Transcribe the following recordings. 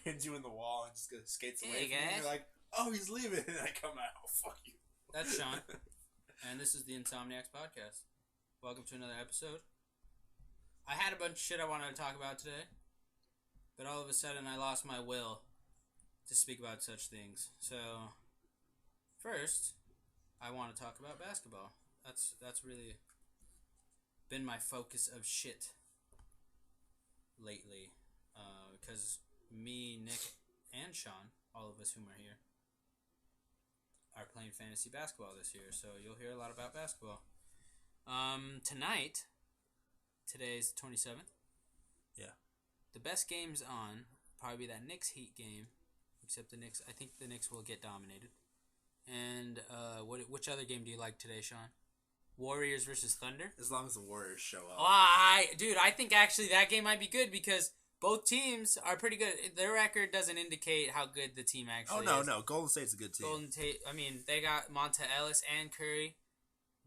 pins you in the wall and just skates away Hey, from you. guys. You're like, oh, he's leaving. And I come out. Oh, fuck you. That's Sean. And this is the INSOMNIACS podcast. Welcome to another episode. I had a bunch of shit I wanted to talk about today. But all of a sudden I lost my will to speak about such things. So, first, I want to talk about basketball. That's really been my focus of shit lately. Because me, Nick, and Sean, all of us whom are here, are playing fantasy basketball this year. So you'll hear a lot about basketball. Tonight, today's 27th. Yeah. The best game's on probably be that Knicks Heat game, except the Knicks. I think the Knicks will get dominated. And which other game do you like today, Sean? Warriors versus Thunder. As long as the Warriors show up. I think actually that game might be good because both teams are pretty good. Their record doesn't indicate how good the team actually is. No. Golden State's a good team. They got Monta Ellis and Curry.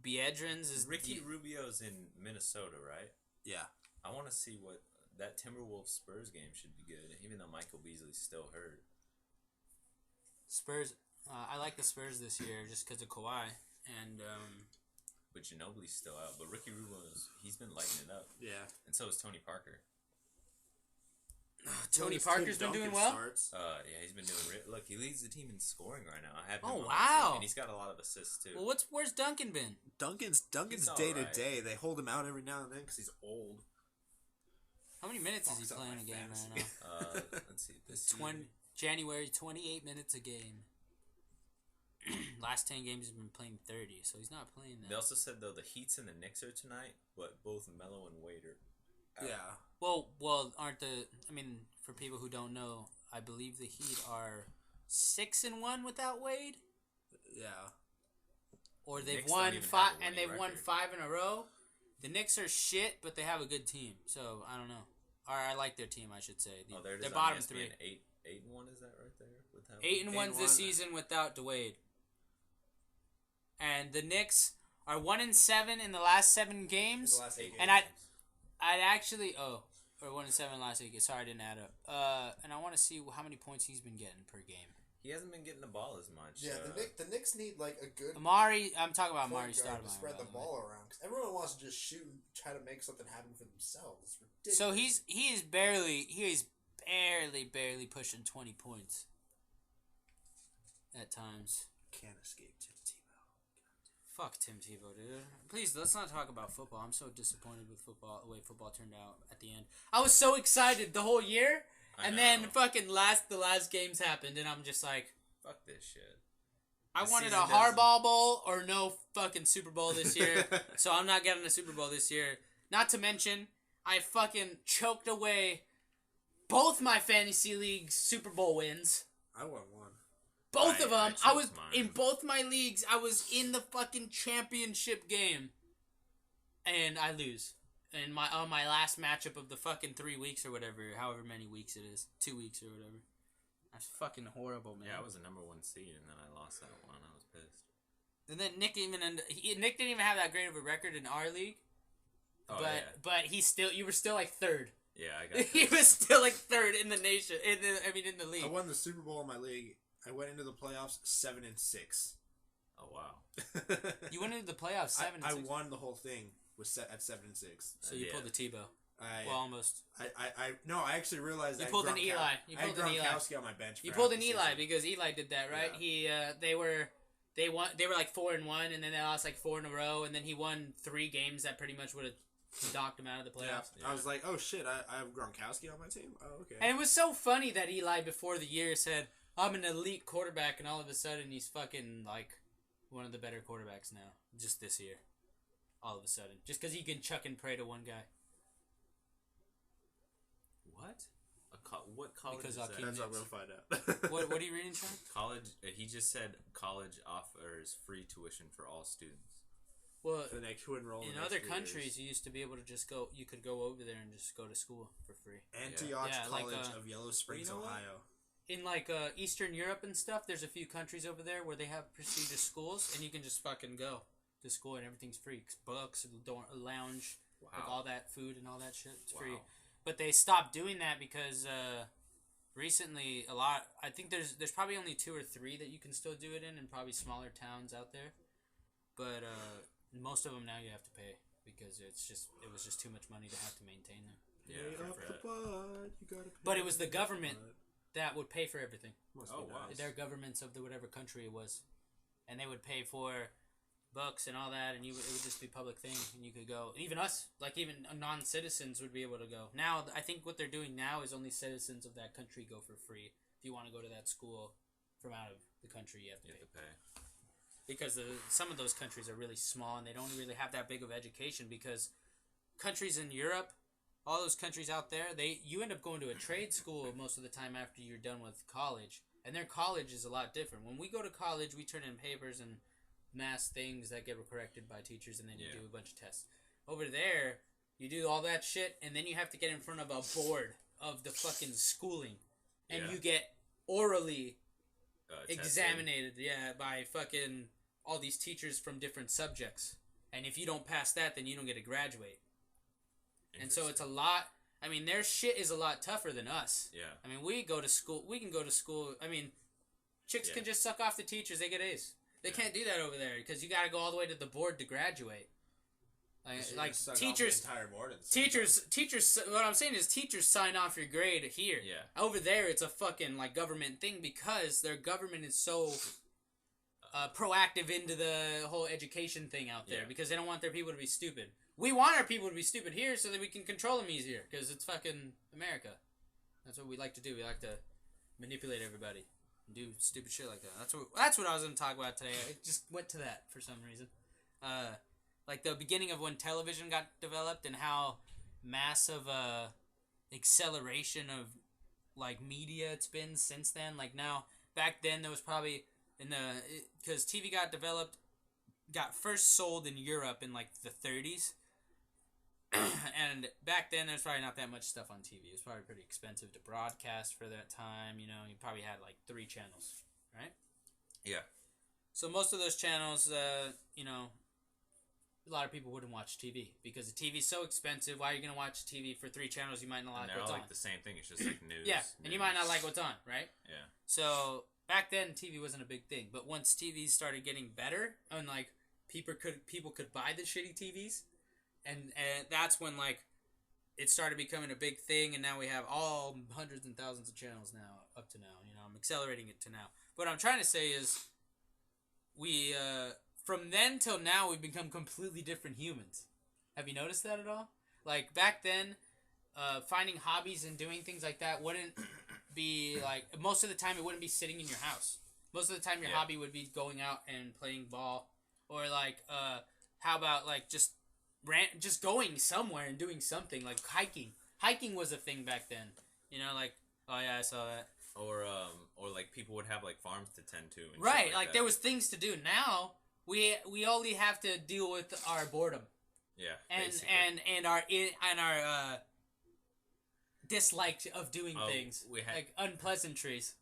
Biedrins is Ricky Rubio's in Minnesota, right? Yeah. I want to see what that Timberwolves Spurs game should be good, even though Michael Beasley's still hurt. Spurs. I like the Spurs this year just because of Kawhi and. But Ginobili's still out. But Ricky Rubio's he's been lighting it up. Yeah. And so is Tony Parker. Tony Parker's been doing well. Yeah, he's been doing. Look, he leads the team in scoring right now. I have him Oh, on my wow. team, and he's got a lot of assists too. Well, where's Duncan been? Duncan's He's day to alright. day. They hold him out every now and then because he's old. How many minutes is Fucks he up playing my a game fantasy. right now? Let's see. This year. January, 28 minutes a game. Last 10 games he's been playing 30, so he's not playing that. They also said though the Heats and the Knicks are tonight, but both Melo and Wade are out. Yeah. Well, aren't the? I mean, for people who don't know, I believe the Heat are 6-1 without Wade, Yeah. or they've Knicks won don't even five, have a and they've winning won record. 5 in a row. The Knicks are shit, but they have a good team, so I don't know. Or I like their team, I should say. There it is They're on bottom ESPN. 3. 8-1 is that right there? With how 8-1 this 8-1. season without Dwade. And the Knicks are 1-7 in the last 7 games. And I'd actually or 1-7 last week. Sorry, I didn't add up. And I want to see how many points he's been getting per game. He hasn't been getting the ball as much. Yeah, the Knicks need like a good Amari, I'm talking about Amari point guard to Stoudemire. spread the ball around because everyone wants to just shoot and try to make something happen for themselves. It's ridiculous. So he is barely pushing 20 points at times. Can't escape Tim Tebow. Fuck Tim Tebow, dude. Please, let's not talk about football. I'm so disappointed with football, the way football turned out at the end. I was so excited the whole year, and then fucking the last games happened, and I'm just like, fuck this shit. I The wanted a season Harbaugh Bowl or no fucking Super Bowl this year, so I'm not getting a Super Bowl this year. Not to mention, I fucking choked away both my fantasy league Super Bowl wins. I won one. Both of them. I was choked mine. in both my leagues. I was in the fucking championship game, and I lose. And my last matchup of the fucking 3 weeks or whatever, however many weeks it is, 2 weeks or whatever. That's fucking horrible, man. Yeah, I was the number 1 seed, and then I lost that one. I was pissed. And then Nick didn't even have that great of a record in our league. Oh, but you were still like third. yeah, I got He was still like third in the nation. In the league. I won the Super Bowl in my league. I went into the playoffs 7-6. Oh, wow. You went into the playoffs 7-6. I won the whole thing was set at 7-6. So you Yeah. pulled the Tebow. Well, Almost. I actually realized You I pulled had an Eli. You pulled I an had Eli. Gronkowski on my bench. You for pulled half an the Eli season. because Eli did that, right? Yeah. They were 4-1, and then they lost like 4 in a row, and then he won 3 games that pretty much would have knocked him out of the playoffs. Yeah. I was like, oh shit, I have Gronkowski on my team. Oh, okay. And it was so funny that Eli before the year said, "I'm an elite quarterback," and all of a sudden he's fucking like one of the better quarterbacks now, just this year. All of a sudden, just because he can chuck and pray to one guy. What? What college Because is I'll that? keep- That's what I'm gonna find out. What are you reading, Sean? College. He just said college offers free tuition for all students. Well, For the next who enroll in the next other 3 countries, years. you used to be able to just go. You could go over there and just go to school for free. Antioch Yeah, like, College of Yellow Springs, you know what? Ohio. In like Eastern Europe and stuff, there's a few countries over there where they have prestigious schools, and you can just fucking go to school and everything's free. Books, lounge, like all that food and all that shit, it's free. But they stopped doing that because recently, a lot. I think there's probably only 2 or 3 that you can still do it in probably smaller towns out there. But most of them now you have to pay because it was just too much money to have to maintain them. Yeah, Up the butt, you gotta pay But it was the the government butt. that would pay for everything. Must Oh, be wow. nice. Their governments of the whatever country it was, and they would pay for books and all that, and it would just be public thing, and you could go. Even us, like even non-citizens, would be able to go. Now, I think what they're doing now is only citizens of that country go for free. If you want to go to that school from out of the country, you have to pay. Because some of those countries are really small, and they don't really have that big of education. Because countries in Europe, all those countries out there, you end up going to a trade school most of the time after you're done with college, and their college is a lot different. When we go to college, we turn in papers and mass things that get corrected by teachers, and then you do a bunch of tests. Over there, you do all that shit, and then you have to get in front of a board of the fucking schooling, and you get orally examined, by fucking all these teachers from different subjects. And if you don't pass that, then you don't get to graduate. And so it's a lot. I mean, their shit is a lot tougher than us. Yeah. I mean, we go to school. We can go to school. I mean, chicks can just suck off the teachers. They get A's. They can't do that over there because you got to go all the way to the board to graduate. Like teachers, teachers. What I'm saying is, teachers sign off your grade here. Yeah. Over there, it's a fucking like government thing because their government is so proactive into the whole education thing out there because they don't want their people to be stupid. We want our people to be stupid here so that we can control them easier because it's fucking America. That's what we like to do. We like to manipulate everybody and do stupid shit like that. That's what I was going to talk about today. I just went to that for some reason. Like the beginning of when television got developed and how massive acceleration of like media it's been since then. Like now, back then there was probably because TV got first sold in Europe in like the 30s. And back then, there's probably not that much stuff on TV. It was probably pretty expensive to broadcast for that time. You know, you probably had like 3 channels, right? Yeah. So most of those channels, you know, a lot of people wouldn't watch TV because the TV's so expensive. Why are you going to watch TV for 3 channels? You might not like what's on. They're like the same thing. It's just like news. Yeah, and you might not like what's on, right? Yeah. So back then, TV wasn't a big thing. But once TVs started getting better, and like people could buy the shitty TVs. And that's when, like, it started becoming a big thing, and now we have all hundreds and thousands of channels now, up to now. You know, I'm accelerating it to now. What I'm trying to say is, we, from then till now, we've become completely different humans. Have you noticed that at all? Like, back then, finding hobbies and doing things like that wouldn't be, like, most of the time it wouldn't be sitting in your house. Most of the time your hobby would be going out and playing ball, or, like, how about, like, just going somewhere and doing something like hiking. Hiking was a thing back then. You know, like, oh yeah, I saw that. Or like people would have like farms to tend to. And right, shit like there was things to do. Now we only have to deal with our boredom. Yeah. And our dislike of doing things. Like unpleasantries.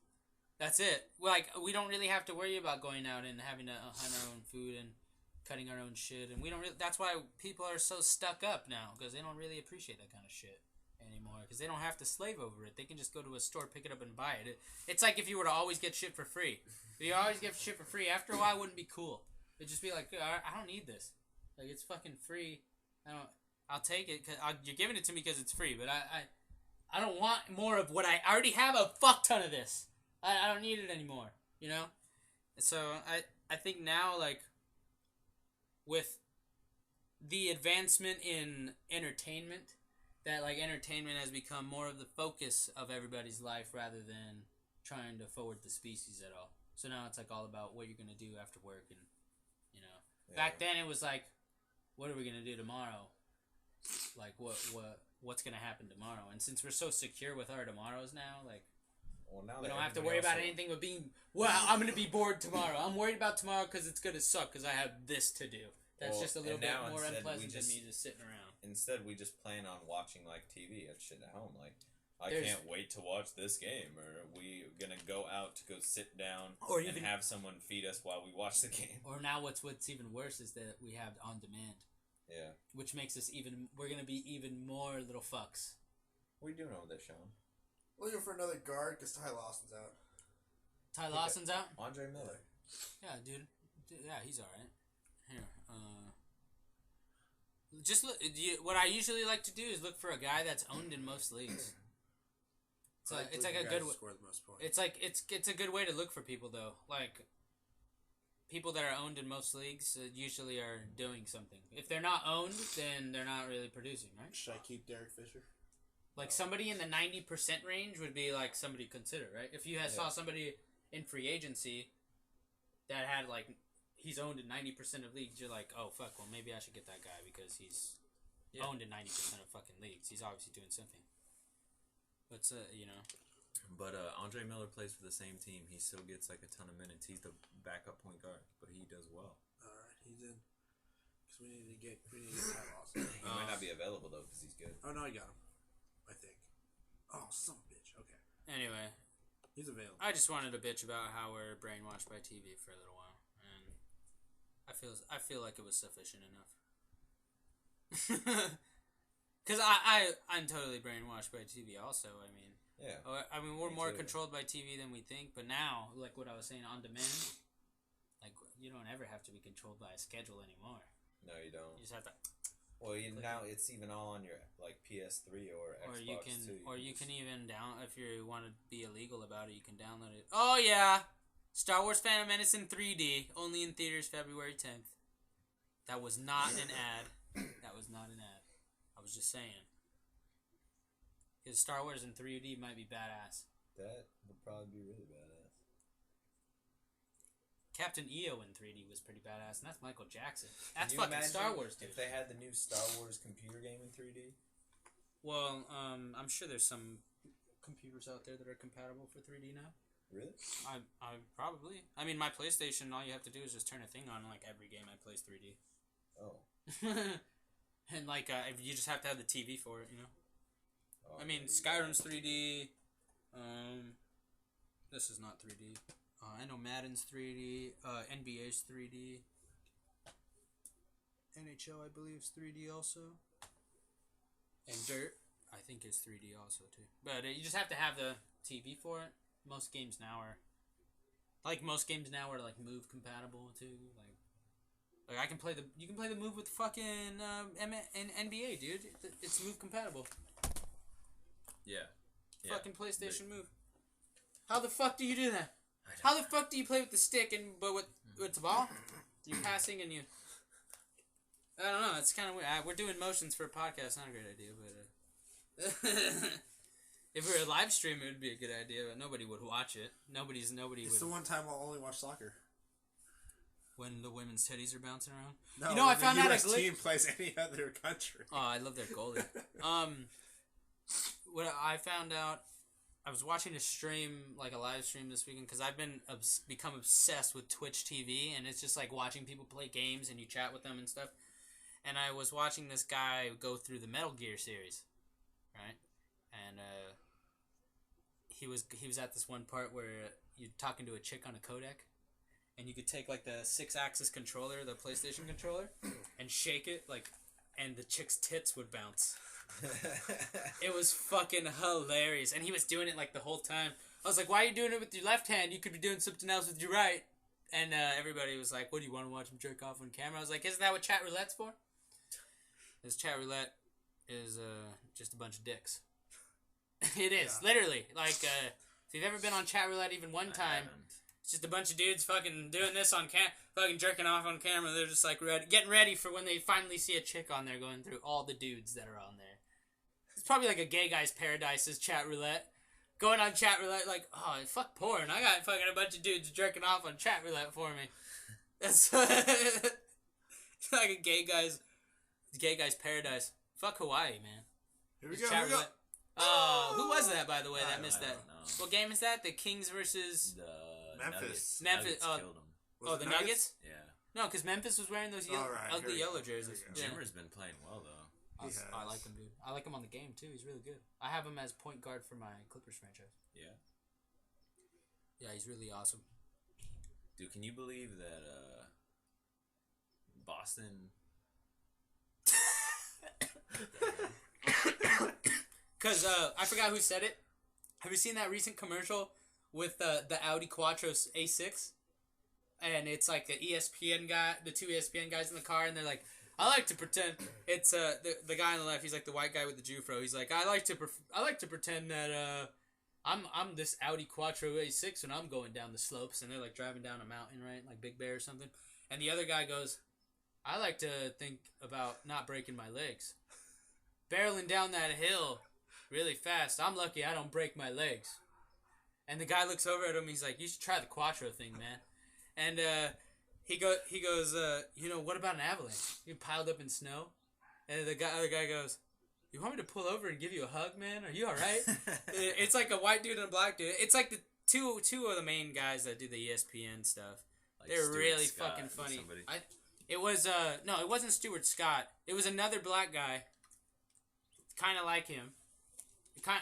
That's it. Like we don't really have to worry about going out and having to hunt our own food and cutting our own shit, and we don't really, that's why people are so stuck up now, because they don't really appreciate that kind of shit anymore, because they don't have to slave over it. They can just go to a store, pick it up, and buy it. It's like if you were to always get shit for free. If you always get shit for free, after a while it wouldn't be cool. It'd just be like, I don't need this. Like, it's fucking free. I'll take it, cause you're giving it to me because it's free, but I don't want more of what I already have a fuck ton of this. I don't need it anymore, you know? So, I think now, like, with the advancement in entertainment, that like entertainment has become more of the focus of everybody's life rather than trying to forward the species at all. So now it's like all about what you're gonna do after work, and you know, back then it was like, what are we gonna do tomorrow? Like what's gonna happen tomorrow? And since we're so secure with our tomorrows now, like. Well, now we don't have to worry about anything but being, I'm going to be bored tomorrow. I'm worried about tomorrow because it's going to suck because I have this to do. That's just a little bit more unpleasant than me just sitting around. Instead, we just plan on watching, like, TV and shit at home. Like, I can't wait to watch this game. Or we going to go out to go sit down and have someone feed us while we watch the game. Or now what's even worse is that we have on demand. Yeah. Which makes us we're going to be even more little fucks. What are you doing over there, Sean? Looking for another guard because Ty Lawson's out. Ty Lawson's out? Andre Miller. Yeah, dude. Yeah, he's alright. Here, just look. What I usually like to do is look for a guy that's owned in most leagues. So it's like a good. Score the most points. It's like it's a good way to look for people though. Like people that are owned in most leagues usually are doing something. If they're not owned, then they're not really producing, right? Should I keep Derek Fisher? Like somebody in the 90% range would be like somebody to consider, right? If you saw somebody in free agency that had like he's owned in 90% of leagues, you're like, oh fuck, well maybe I should get that guy because he's owned in 90% of fucking leagues. He's obviously doing something. But you know. But Andre Miller plays for the same team. He still gets like a ton of minutes. He's the backup point guard, but he does well. All right, he's in. Because we need to get Ty Lawson. He might not be available though because he's good. Oh no, I got him. I think. Oh, son of a bitch. Okay. Anyway, he's available. I just wanted to bitch about how we're brainwashed by TV for a little while, and I feel like it was sufficient enough. Because I'm totally brainwashed by TV also. I mean we're more controlled by TV than we think, but now, like what I was saying, on demand, like you don't ever have to be controlled by a schedule anymore. No, you don't. You just have to. Well, now it's even all on your like PS3 or Xbox too. You can even if you want to be illegal about it, you can download it. Oh yeah, Star Wars Phantom Menace in 3D, only in theaters February 10th. That was not an ad. That was not an ad. I was just saying. Because Star Wars in 3D might be badass. That would probably be really badass. Captain EO in 3D was pretty badass, and that's Michael Jackson. That's fucking Star Wars, dude. If they had the new Star Wars computer game in 3D? Well, I'm sure there's some computers out there that are compatible for 3D now. Really? I probably. I mean, my PlayStation, all you have to do is just turn a thing on, like every game I play is 3D. Oh. And like, you just have to have the TV for it, you know? Oh, I mean, Skyrim's 3D. This is not 3D. I know Madden's 3D. NBA's 3D. NHL, I believe, is 3D also. And Dirt, I think, is 3D also too. But you just have to have the TV for it. Most games now are like Move compatible too. Like I can play you can play the Move with fucking NBA, dude. It's Move compatible. Yeah. Fucking PlayStation Move. How the fuck do you do that? How the fuck do you play with the stick but with the ball? You're passing and you. I don't know. It's kind of weird. We're doing motions for a podcast. Not a great idea, but if we were a live stream, it would be a good idea. But nobody would watch it. Nobody It's would. the one time I'll only watch soccer. When the women's titties are bouncing around. No, you know, I found out the US team plays any other country. Oh, I love their goalie. What I found out, I was watching a stream, like a live stream this weekend, because I've become obsessed with Twitch TV, and it's just like watching people play games and you chat with them and stuff. And I was watching this guy go through the Metal Gear series, right? And he was at this one part where you're talking to a chick on a codec, and you could take like the 6-axis controller, the PlayStation controller, and shake it and the chick's tits would bounce. It was fucking hilarious, and he was doing it like the whole time. I was like, "Why are you doing it with your left hand? You could be doing something else with your right." And everybody was like, "What, do you want to watch him jerk off on camera?" I was like, "Isn't that what chat roulette's for?" This chat roulette is just a bunch of dicks. It is literally like if you've ever been on chat roulette even one time. It's just a bunch of dudes fucking doing this on fucking jerking off on camera. They're just like getting ready for when they finally see a chick on there, going through all the dudes that are on there. It's probably like a gay guy's paradise chat roulette. Going on chat roulette like, oh, fuck porn. I got fucking a bunch of dudes jerking off on chat roulette for me. That's like a gay guy's paradise. Fuck Hawaii, man. Here we go. Who was that, by the way, that missed that? What game is that? The Kings versus... Memphis. Memphis. Killed him. The Nuggets? Yeah. No, because Memphis was wearing those ugly yellow jerseys. Jimmer's been playing well, though. I like him, dude. I like him on the game, too. He's really good. I have him as point guard for my Clippers franchise. Yeah. Yeah, he's really awesome. Dude, can you believe that Boston... Because I forgot who said it. Have you seen that recent commercial with the Audi Quattro A6? And it's like the ESPN guy, the two ESPN guys in the car, and they're like, I like to pretend it's the guy on the left. He's like the white guy with the Jufro. He's like, I like to pretend that I'm this Audi Quattro A6 when I'm going down the slopes, and they're like driving down a mountain, right, like Big Bear or something. And the other guy goes, I like to think about not breaking my legs, barreling down that hill really fast. I'm lucky I don't break my legs. And the guy looks over at him. He's like, you should try the Quattro thing, man. And he goes, what about an avalanche? You piled up in snow? And the other guy goes, you want me to pull over and give you a hug, man? Are you all right? It's like a white dude and a black dude. It's like the two of the main guys that do the ESPN stuff. Like they're Stuart really Scott fucking funny. It wasn't Stuart Scott. It was another black guy. Kind of like him.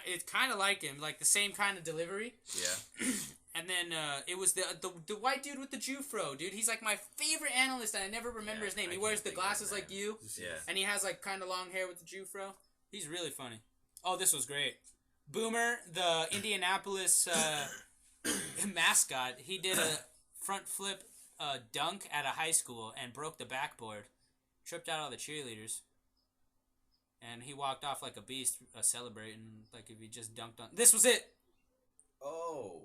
It's kind of like him, like the same kind of delivery. Yeah. And then it was the white dude with the Jufro, dude. He's like my favorite analyst, and I never remember his name. He wears the glasses like you. Yeah. And he has like kind of long hair with the Jufro. He's really funny. Oh, this was great. Boomer, the Indianapolis mascot, he did a front flip dunk at a high school and broke the backboard. Tripped out all the cheerleaders. And he walked off like a beast, celebrating like if he just dunked on. This was it. Oh.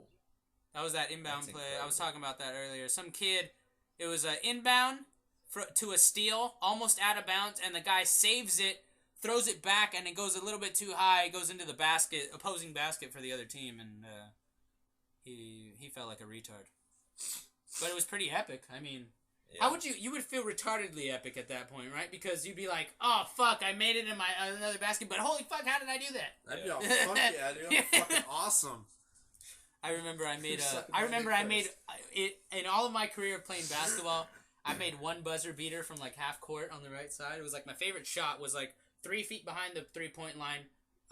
That was that inbound That's play. incredible. I was talking about that earlier. Some kid, it was an inbound to a steal, almost out of bounds, and the guy saves it, throws it back, and it goes a little bit too high. It goes into the opposing basket for the other team, and he felt like a retard. But it was pretty epic. I mean, yeah. How would you would feel retardedly epic at that point, right? Because you'd be like, oh, fuck, I made it in my another basket, but holy fuck, how did I do that? That'd be all fuck yeah, dude. Fucking awesome. I remember I made it in all of my career of playing basketball. I made one buzzer beater from like half court on the right side. It was like my favorite shot was like 3 feet behind the 3-point line,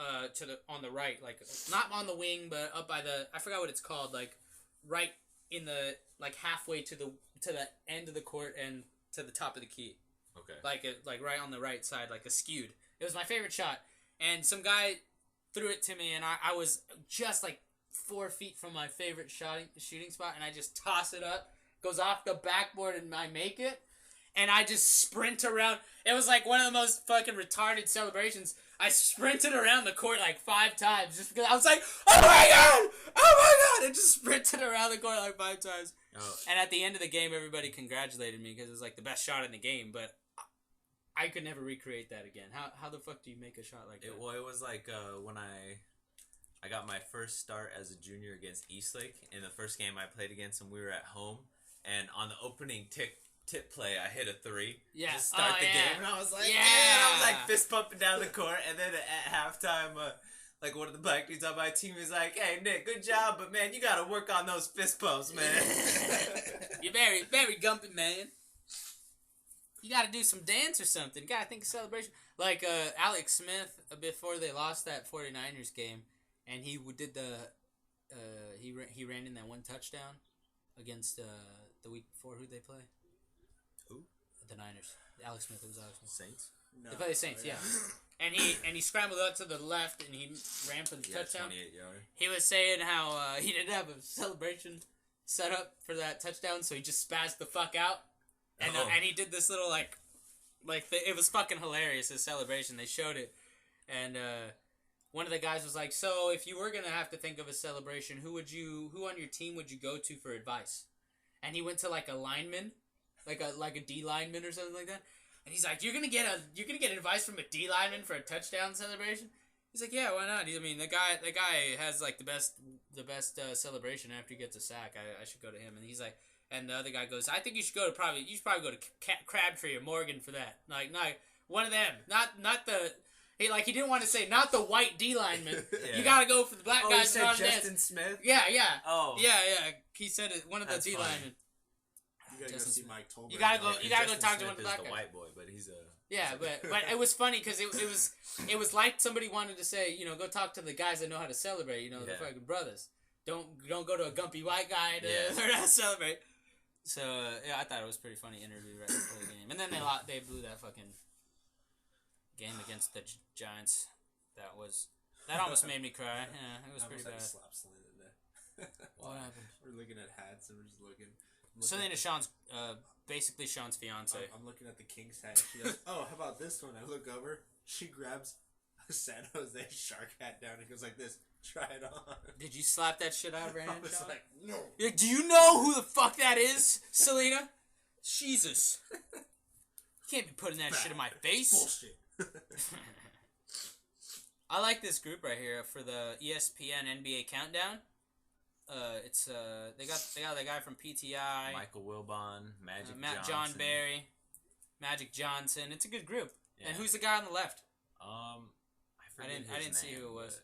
on the right, like not on the wing, but up by I forgot what it's called, like right in the like halfway to the end of the court and to the top of the key. Okay. Like right on the right side, like a skewed. It was my favorite shot, and some guy threw it to me, and I was just like 4 feet from my favorite shooting spot, and I just toss it up, goes off the backboard, and I make it, and I just sprint around. It was like one of the most fucking retarded celebrations. I sprinted around the court like 5 times just because I was like, oh my god, and just sprinted around the court like 5 times. Oh. And at the end of the game, everybody congratulated me because it was like the best shot in the game, but I could never recreate that again. How the fuck do you make a shot like that? Well, it was like when I got my first start as a junior against Eastlake. In the first game I played against them, we were at home, and on the opening tip play, I hit a 3. Yeah. To start the game, and I was like, yeah. I was like fist pumping down the court, and then at halftime, like one of the black dudes on my team was like, hey Nick, good job, but man, you gotta work on those fist pumps, man. You're very, very gumpy, man. You gotta do some dance or something. You gotta think of celebration. Like Alex Smith, before they lost that 49ers game, and he did he ran in that one touchdown against the week before. Who'd they play? Who? The Niners. Alex Smith. It was Alex Smith. Saints? No. They play the Saints, yeah. And he scrambled up to the left and he ran for the touchdown. 28-yard. He was saying how he didn't have a celebration set up for that touchdown, so he just spazzed the fuck out. And and he did this little it was fucking hilarious, his celebration. They showed it, and one of the guys was like, "So if you were gonna have to think of a celebration, who on your team would you go to for advice?" And he went to like a lineman, like a D lineman or something like that. And he's like, "You're gonna get advice from a D lineman for a touchdown celebration?" He's like, "Yeah, why not? I mean, the guy has like the best celebration after he gets a sack. I should go to him." And he's like. And the other guy goes, I think you should probably go to Crabtree or Morgan for that. Like, no, one of them. Not the... He didn't want to say, not the white D lineman. Yeah. You gotta go for the black guys. He said Justin Smith? Yeah. Oh. Yeah. He said it, one of the D linemen. You gotta go see Mike Tolbert. You gotta go talk to one of the black guys. The white boy, but he's a... Yeah, but it was funny because it was like somebody wanted to say, go talk to the guys that know how to celebrate, the fucking brothers. Don't go to a gumpy white guy to learn how to celebrate. So, I thought it was a pretty funny interview right before the game. And then they blew that fucking game against the Giants. That was That almost made me cry. Yeah, it was I pretty almost had bad. to slap Selena today. What happened? We're looking at hats and we're just looking. Selena Sean's, basically Sean's fiance. I'm looking at the King's hat. And she goes, "Oh, how about this one?" I look over. She grabs a San Jose shark hat down and goes like this. Try it on. Did you slap that shit out of her hand, I was Sean? like, no. Yeah, do you know who the fuck that is, Selena? Jesus. You can't be putting that shit in my face. Bullshit. I like this group right here for the ESPN NBA Countdown. It's they got the guy from PTI, Michael Wilbon, Magic John Johnson. Barry, Magic Johnson. It's a good group. Yeah. And who's the guy on the left? I didn't see who it was.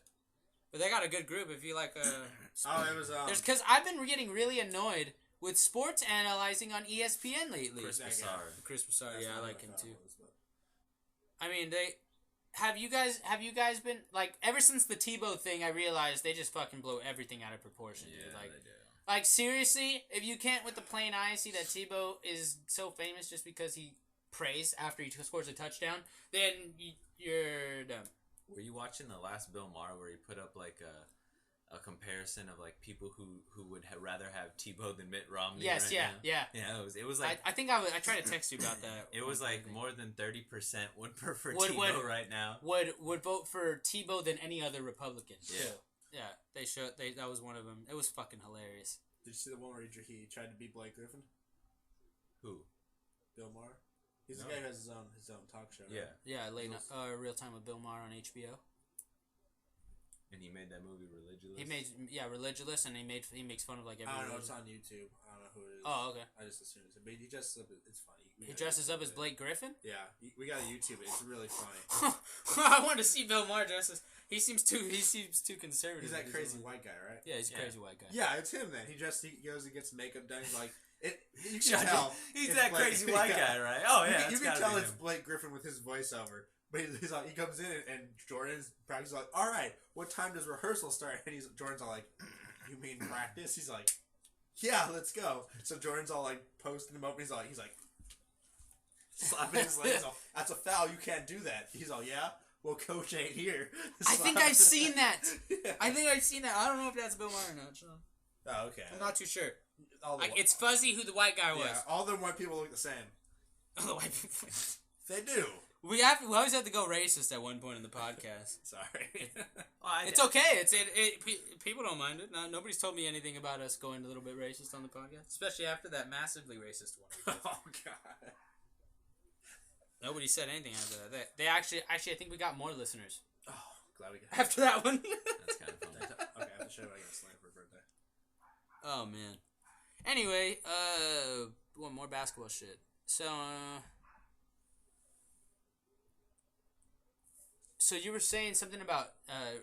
But they got a good group. If you like, It was there's because I've been getting really annoyed with sports analyzing on ESPN lately. Chris Broussard. Chris Broussard, That's yeah, I not like what him thought too. it was, but- I mean, have you guys been like ever since the Tebow thing? I realized they just fucking blow everything out of proportion. Yeah, Dude. Like, they do. like seriously, if you can't with the plain eye see that Tebow is so famous just because he prays after he scores a touchdown, then you're dumb. Were you watching the last Bill Maher where he put up like a comparison of like people who would rather have Tebow than Mitt Romney? Yes, right yeah, now? yeah. Yeah, it was like I think I tried to text you about that. it was like more than 30% would prefer Would- Tebow right now. would vote for Tebow than any other Republican. Yeah. too. Yeah. That was one of them. It was fucking hilarious. Did you see the one where he tried to beat Blake Griffin? Who? Bill Maher? He's No. the guy who has his own talk show. Right? Yeah, Yeah, Real Time with Bill Maher on HBO. and he made that movie Religious. He made Religious, and he makes fun of like every. I don't know. religion. It's on YouTube. I don't know who it is. Oh, okay. I just assumed it's. But he dresses up. It's funny. He dresses up as Blake Griffin. Yeah, we gotta YouTube it. It's really funny. I want to see Bill Maher dress as. He seems too conservative. He's that crazy white guy, right? Yeah, he's a Yeah. crazy white guy. Yeah, it's him. Then he goes and gets makeup done. He's like it. You can Shut tell He's it's that Blake- crazy white guy, right? Oh yeah, you it's can gotta tell be it's him. Blake Griffin with his voiceover. But he's like, he comes in and Jordan's practicing like, all right, what time does rehearsal start? And Jordan's all like, you mean practice? He's like, yeah, let's go. So Jordan's all like posting him up. He's like slapping his leg. He's all, that's a foul. You can't do that. He's all, yeah. Well, coach ain't here. I think I've seen that. Yeah. I think I've seen that. I don't know if that's Bill Maher or not, Sean. Oh, okay. I'm not too sure. All the It's fuzzy who the white guy was. yeah, all them white people look the same. Oh, the white people. They do. We always have to go racist at one point in the podcast. Sorry. It's okay. People don't mind it. Nobody's told me anything about us going a little bit racist on the podcast, especially after that massively racist one. Oh God. Nobody said anything after that. They actually, I think we got more listeners Oh, glad we got. after that one. That's kind of funny. Okay, I have to show you what I got slammed for birthday. Oh man. Anyway, one more basketball shit. So you were saying something about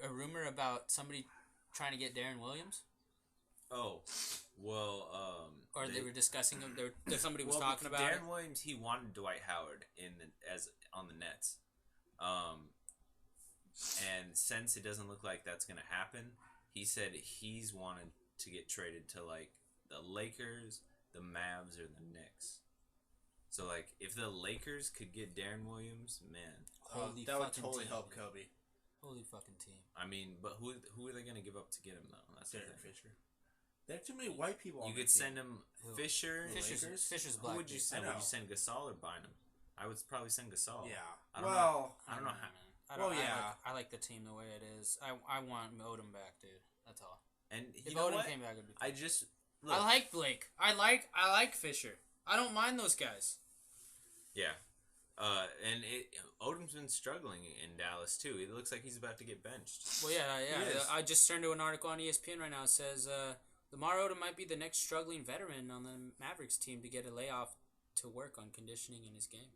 a rumor about somebody trying to get Darren Williams, Oh, well, or they were discussing him. Somebody was well, talking about Darren it. Williams. He wanted Dwight Howard on the Nets, and since it doesn't look like that's gonna happen, he said he's wanted to get traded to like the Lakers, the Mavs, or the Knicks. So like, if the Lakers could get Darren Williams, man, Holy that would fucking totally team, help dude. Kobe. Holy fucking team. I mean, but who are they gonna give up to get him though? That's the Derek thing. Fisher. There are too many white people. You on could that send team. him Fisher. Fisher's Who black. would you dude. send? I Would you know. send Gasol or Bynum? I would probably send Gasol. Yeah. I don't know. I don't know how. man. I don't, Well, yeah. I like the team the way it is. I want Odom back, dude. That's all. And If you know Odom what? came back, it'd be I fine. just I look. like Blake. I like Fisher. I don't mind those guys. Yeah. And Odom's been struggling in Dallas too. It looks like he's about to get benched. Well, yeah. He is. I just turned to an article on ESPN right now. It says Lamar Odom might be the next struggling veteran on the Mavericks team to get a layoff to work on conditioning in his game.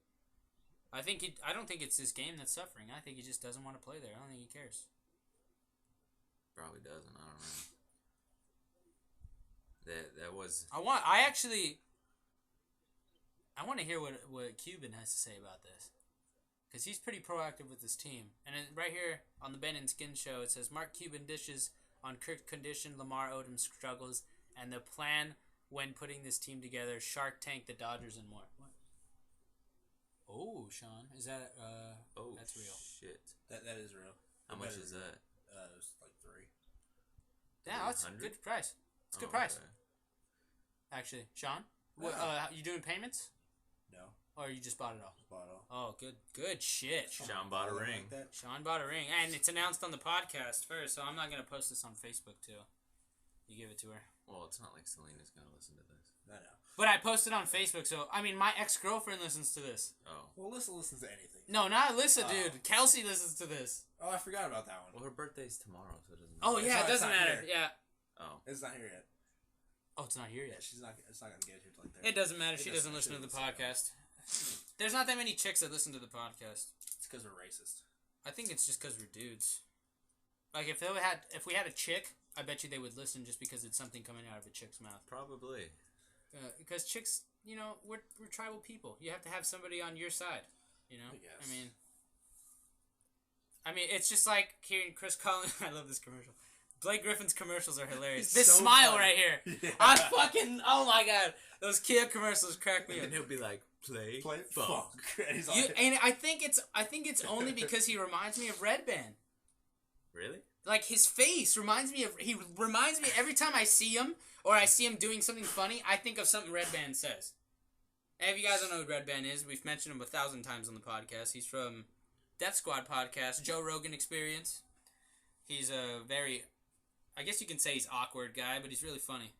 I don't think it's his game that's suffering. I think he just doesn't want to play there. I don't think he cares. Probably doesn't. I don't know. That was. I want to hear what Cuban has to say about this, because he's pretty proactive with his team. And right here on the Ben and Skin show, it says Mark Cuban dishes on Kirk's condition, Lamar Odom struggles, and the plan when putting this team together: Shark Tank, the Dodgers, and more. What? Oh, Sean, is that Oh, that's real? Shit. That is real. How much is that? It was like 3. Yeah, that's a 300? good price. It's a good price. Okay. Actually, Sean, Yeah. you doing payments? No. Or you just bought it all? Just bought it all. Oh, good shit. Sean bought a ring. Like that. Sean bought a ring, and it's announced on the podcast first, so I'm not gonna post this on Facebook too. You give it to her. Well, it's not like Selena's gonna listen to this. I know. But I posted on Facebook, so I mean, my ex-girlfriend listens to this. Oh. Well, Alyssa listens to anything. No, not Alyssa, Oh. dude. Kelsey listens to this. Oh, I forgot about that one. Well, her birthday's tomorrow, so it doesn't Oh matter. yeah, not- it doesn't it's not matter. here. Yeah. Oh. It's not here yet. Oh, it's not here Yeah, yet. she's not. It's not gonna get here till like. It doesn't matter. It She doesn't- doesn't listen to the she doesn't podcast. There's not that many chicks that listen to the podcast. It's because we're racist. I think it's just because we're dudes. Like if we had a chick, I bet you they would listen just because it's something coming out of a chick's mouth. Probably. Because chicks, you know, we're tribal people. You have to have somebody on your side. You know. I guess. I mean, it's just like hearing Chris Collins. I love this commercial. Blake Griffin's commercials are hilarious. He's This so smile funny. right here. Yeah. I fucking. Oh my god, those Kia commercials crack me up. And he'll be like, play Funk. And he's You, like, and I think it's only because he reminds me of Red Band. Really? Like his face reminds me every time I see him or I see him doing something funny, I think of something Red Band says. And if you guys don't know who Red Band is, we've mentioned him 1,000 times on the podcast. He's from Death Squad podcast, Joe Rogan Experience. He's a very, I guess you can say he's awkward guy, but he's really funny.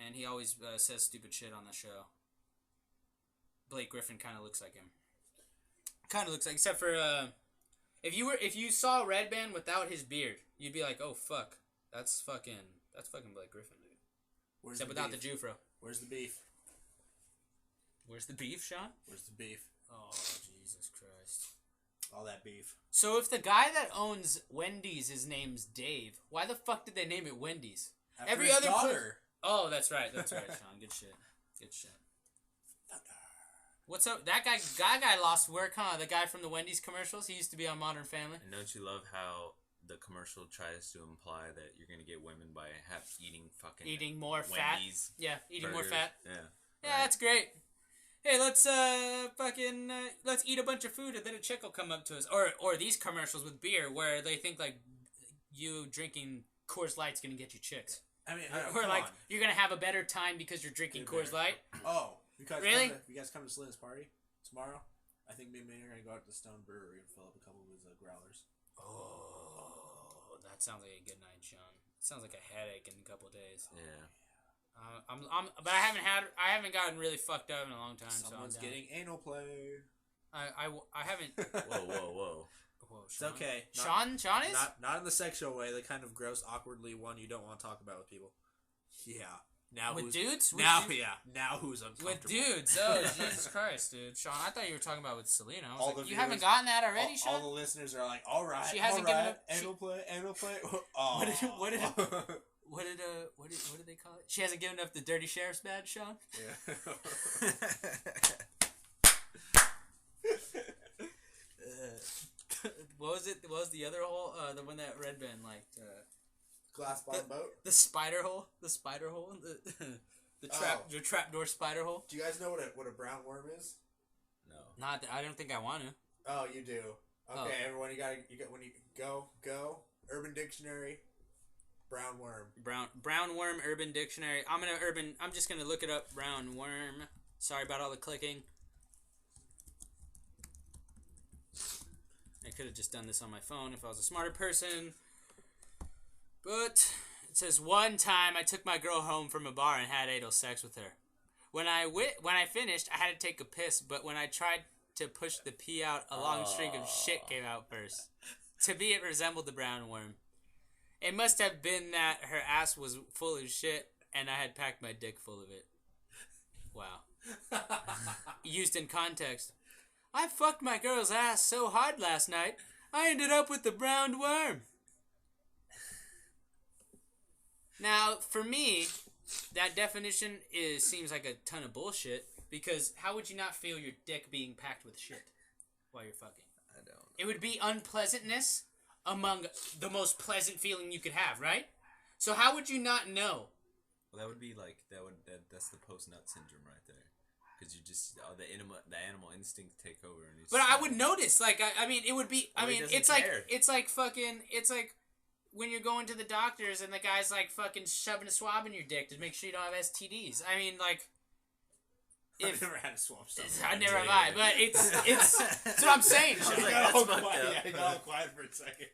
And he always says stupid shit on the show. Blake Griffin kind of looks like him. Except for if you saw Red Band without his beard, you'd be like, oh fuck, that's fucking Blake Griffin, dude. Where's Except the without beef? the Jufro. Where's the beef? Where's the beef, Sean? Where's the beef? Oh Jesus Christ. All that beef. So if the guy that owns Wendy's, his name's Dave, why the fuck did they name it Wendy's? After Every his other daughter. Oh, that's right, Sean. Good shit. What's up? That guy lost work, huh? The guy from the Wendy's commercials. He used to be on Modern Family. And don't you love how the commercial tries to imply that you're gonna get women by eating more Wendy's fat. Yeah, eating more burgers? fat. Yeah. Yeah, that's great. Hey, let's let's eat a bunch of food and then a chick will come up to us. Or these commercials with beer where they think like you drinking Coors Light's gonna get you chicks. I mean, Or come like on. you're gonna have a better time because you're drinking Get Coors there. Light. Oh, you guys Really? you guys come to Selena's party tomorrow? I think me and Manny are gonna go out to Stone Brewery and fill up a couple of his growlers. Oh, that sounds like a good night, Sean. Sounds like a headache in a couple days. Yeah. But I haven't gotten really fucked up in a long time. Someone's so I'm down. getting anal play. I haven't. Whoa. Whoa, It's Sean. okay. Sean is. Not in the sexual way. The kind of gross, awkwardly one you don't want to talk about with people. Yeah. Now With who's, dudes? Now With dudes? Now who's uncomfortable? With dudes, oh Jesus Christ, dude! Sean, I thought you were talking about with Selena. I was All like, the you viewers- haven't gotten that already, Sean? All the listeners are like, all right, She hasn't all right, given up- anal play. Oh. What did they call it? She hasn't given up the Dirty Sheriff's badge, Sean. Yeah. What was the other hole? The one that Red Band liked. Glass bottom boat. The spider hole. The spider hole. The trapdoor spider hole. Do you guys know what a brown worm is? No. Not. I don't think I want to. Oh, you do. Okay, Oh. everyone, you got when you go. Urban Dictionary. Brown worm. Brown worm. Urban Dictionary. I'm just gonna look it up. Brown worm. Sorry about all the clicking. I could have just done this on my phone if I was a smarter person. But it says one time I took my girl home from a bar and had anal sex with her. When I finished, I had to take a piss, but when I tried to push the pee out, a long streak of shit came out first. To me, it resembled the brown worm. It must have been that her ass was full of shit and I had packed my dick full of it. Wow. Used in context. I fucked my girl's ass so hard last night, I ended up with the brown worm. Now, for me, that definition seems like a ton of bullshit, because how would you not feel your dick being packed with shit while you're fucking? I don't. It would be unpleasantness among the most pleasant feeling you could have, right? So how would you not know? Well, that would be like that's the post nut syndrome right there, because you just the animal instinct take over. And But I would notice, like, I mean, it would be, I Well, he mean, doesn't it's like, care. it's like fucking, it's like when you're going to the doctors and the guy's like fucking shoving a swab in your dick to make sure you don't have STDs. I mean, like, I've never had a swab stuff. I never have I, but it's that's what I'm saying. I was like, got that's all fucked quiet. up. Yeah, I got all quiet for a second.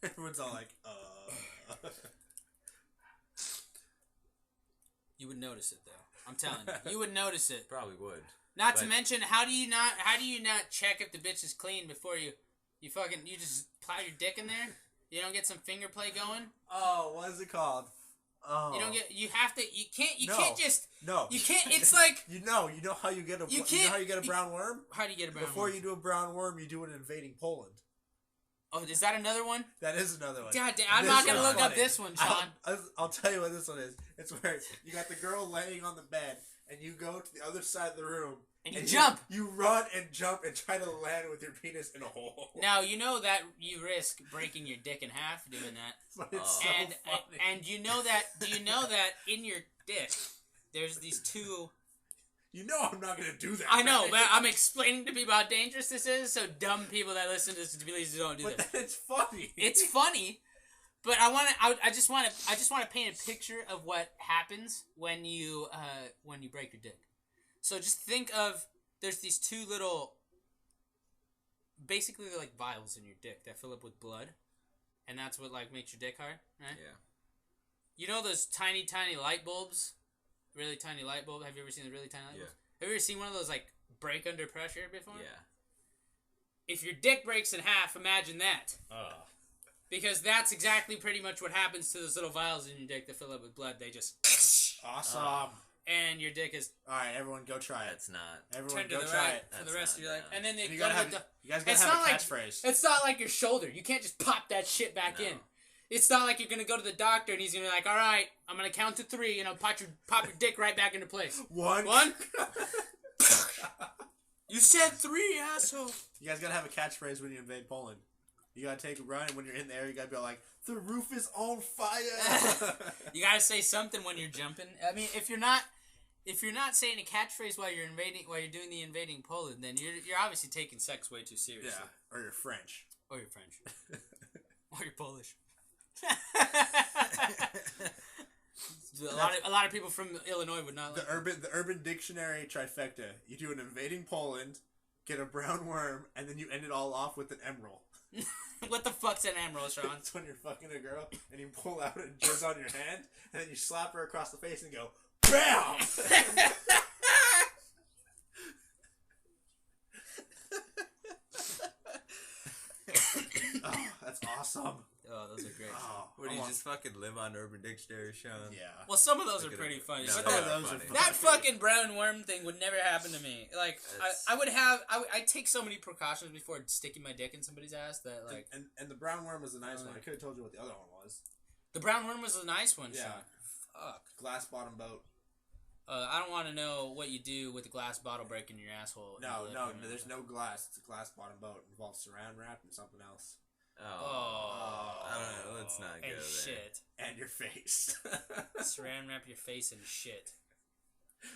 Everyone's all like, You would notice it though. I'm telling you, you would notice it. Probably would. Not But- to mention, how do you not check if the bitch is clean before you just plow your dick in there? You don't get some finger play going. oh, what is it called? Oh, You can't No. just no. you can't. It's like You know how you get a You you know can't- how you get a brown worm? how do you get a brown Before worm? you do a brown worm, you do an invading Poland. Oh, is that another one? That is another one. God damn, I'm This not gonna one's look up funny. this one, Sean. I'll tell you what this one is. It's where you got the girl laying on the bed, and you go to the other side of the room, And you jump. You run and jump and try to land with your penis in a hole. Now you know that you risk breaking your dick in half doing that, But it's and so funny. and you know that. Do you know that in your dick, there's these two. You know I'm not gonna do that. I know, right? but I'm explaining to people how dangerous this is, so dumb people that listen to this please don't do But this. then it's funny. It's funny, but I just want to paint a picture of what happens when you break your dick. So just think of there's these two little, basically they're like vials in your dick that fill up with blood, and that's what like makes your dick hard, right? Yeah. You know those tiny light bulbs, really tiny light bulb. Have you ever seen the really tiny light bulbs? Have you ever seen one of those like break under pressure before? Yeah. If your dick breaks in half, imagine that. Because that's exactly pretty much what happens to those little vials in your dick that fill up with blood. They just Awesome. and your dick is All right, everyone, go try it. That's not. Everyone, turned to go the try right it. for the That's rest of not your life. down. And then they And you gotta gotta have have, you guys gotta It's have a not like- catchphrase. It's not like your shoulder. You can't just pop that shit back No. in. It's not like you're gonna go to the doctor and he's gonna be like, all right, I'm gonna count to 3 and I'll pop your dick right back into place. One. You said 3, asshole. You guys gotta have a catchphrase when you invade Poland. You gotta take a run, and when you're in there, you gotta be like, "The roof is on fire." You gotta say something when you're jumping. I mean, if you're not saying a catchphrase while you're doing the invading Poland, then you're obviously taking sex way too seriously. Yeah, or you're French. Or you're French. Or you're Polish. A lot of people from Illinois would not like The Urban Dictionary trifecta. You do an invading Poland, get a brown worm, and then you end it all off with an emerald. What the fuck's an emerald, Sean? It's when you're fucking a girl and you pull out a jizz on your hand, and then you slap her across the face and go, BAM! Oh, that's awesome. Oh, those are great. Oh, What do you just fucking live on Urban Dictionary, Sean? Yeah. Well, some of those Look are at pretty it. funny. No, But those that, are those are funny. that fucking brown worm thing would never happen to me. Like, That's- I take so many precautions before sticking my dick in somebody's ass that, like... And the brown worm was a nice one. I could have told you what the other one was. The brown worm was a nice one, Yeah. Sean. Fuck. Glass bottom boat. I don't want to know what you do with a glass bottle breaking your asshole. No, there's no glass. It's a glass bottom boat. It involves saran wrap and something else. Oh. I don't know. Let's not go And there. shit. And your face. Saran wrap your face in shit.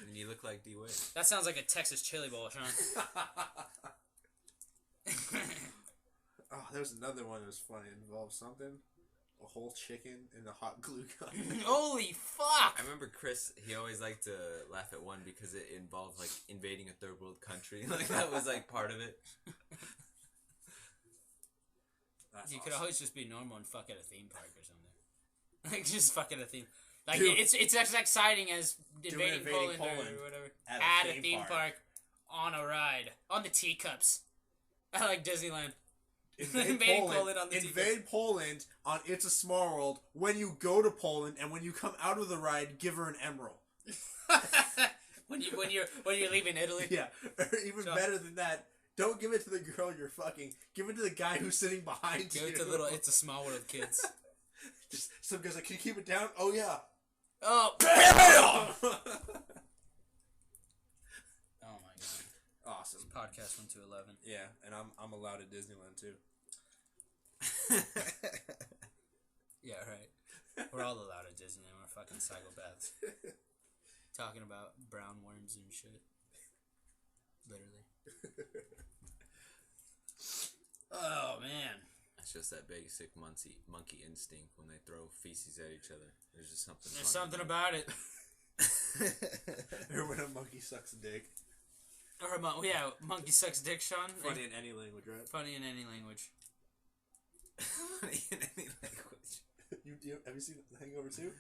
And you look like D-Wade. That sounds like a Texas chili bowl, Sean. Oh, there's another one that was funny. It involved something. A whole chicken in a hot glue gun. Holy fuck! I remember Chris, he always liked to laugh at one because it involved, like, invading a third world country. Like, that was, like, part of it. That's You awesome. could always just be normal and fuck at a theme park or something. Like, just fuck at a theme. Like, Dude. it's as exciting as invading invading Poland, Poland or whatever. at a At theme park. on a ride. On the teacups. I like Disneyland. Invade Invading Poland, Poland on the invade Poland on It's a Small World. When you go to Poland and when you come out of the ride, give her an emerald. when you're leaving Italy. Yeah, or even So- better than that, don't give it to the girl you're fucking. Give it to the guy who's sitting behind Go you. to little It's a Small World kids. Just some guy's like, "Can you keep it down?" Oh yeah. Oh. Bam! Oh my god. Awesome. Podcast went to 11. Yeah, and I'm allowed at Disneyland too. Yeah, right. We're all allowed at Disneyland. We're fucking psychopaths. Talking about brown worms and shit. Literally. Oh, man. It's just that basic monkey instinct when they throw feces at each other. There's just something. There's something about it. Or when a monkey sucks a dick. Or monkey sucks dick, Sean. Funny in any language, right? Funny in any language. Funny in any language. Have you seen The Hangover 2?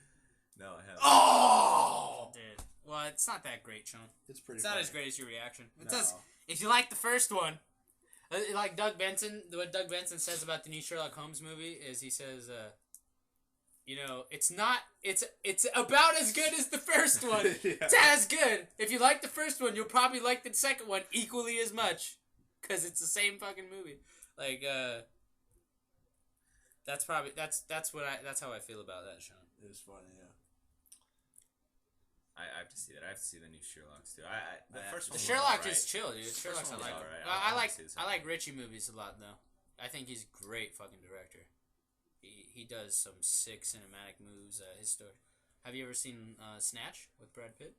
No, I haven't. Oh! Dude. Well, it's not that great, Sean. It's pretty It's not funny. as great as your reaction. It No. does. If you like the first one, like Doug Benson, what Doug Benson says about the new Sherlock Holmes movie is he says, it's about as good as the first one. Yeah. It's as good. If you like the first one, you'll probably like the second one equally as much, because it's the same fucking movie. Like, that's how I feel about that, Sean. It was funny, yeah. I have to see that. I have to see the new Sherlock's too. The first first The one. Sherlock was is chill, dude. Sherlock's I one was like. alright. I wanna like see the I second like one. Richie movies a lot though. I think he's a great fucking director. He does some sick cinematic moves. His story. Have you ever seen Snatch with Brad Pitt?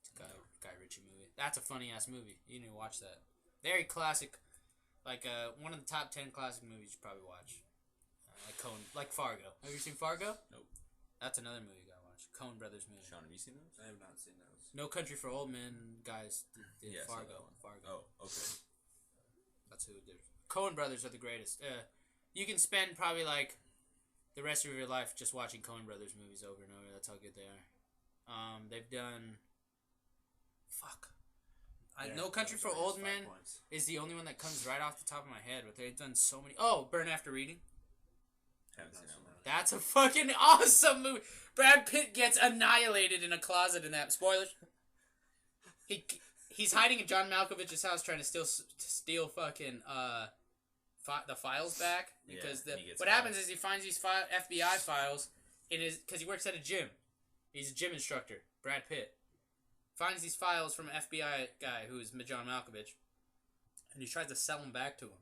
It's a Guy Ritchie movie. That's a funny ass movie. You need to watch that. Very classic. Like one of the top 10 classic movies you probably watch. Like Fargo. Have you seen Fargo? Nope. That's another movie you gotta watch. Coen Brothers movie. Sean, have you seen those? I have not seen those. No Country for Old Men guys did Yeah, I saw Fargo. that one. Fargo. Oh, okay. That's who it did. Coen Brothers are the greatest. You can spend probably like the rest of your life just watching Coen Brothers movies over and over. That's how good they are. They've done. Fuck. No Country for Old Men is the only one that comes right off the top of my head, but they've done so many. Oh, Burn After Reading. Haven't seen that one. That's a fucking awesome movie. Brad Pitt gets annihilated in a closet in that. Spoilers. He's hiding in John Malkovich's house trying to steal fucking the files back because what happens is he finds these FBI files because he works at a gym. He's a gym instructor. Brad Pitt finds these files from an FBI guy who's John Malkovich, and he tries to sell them back to him.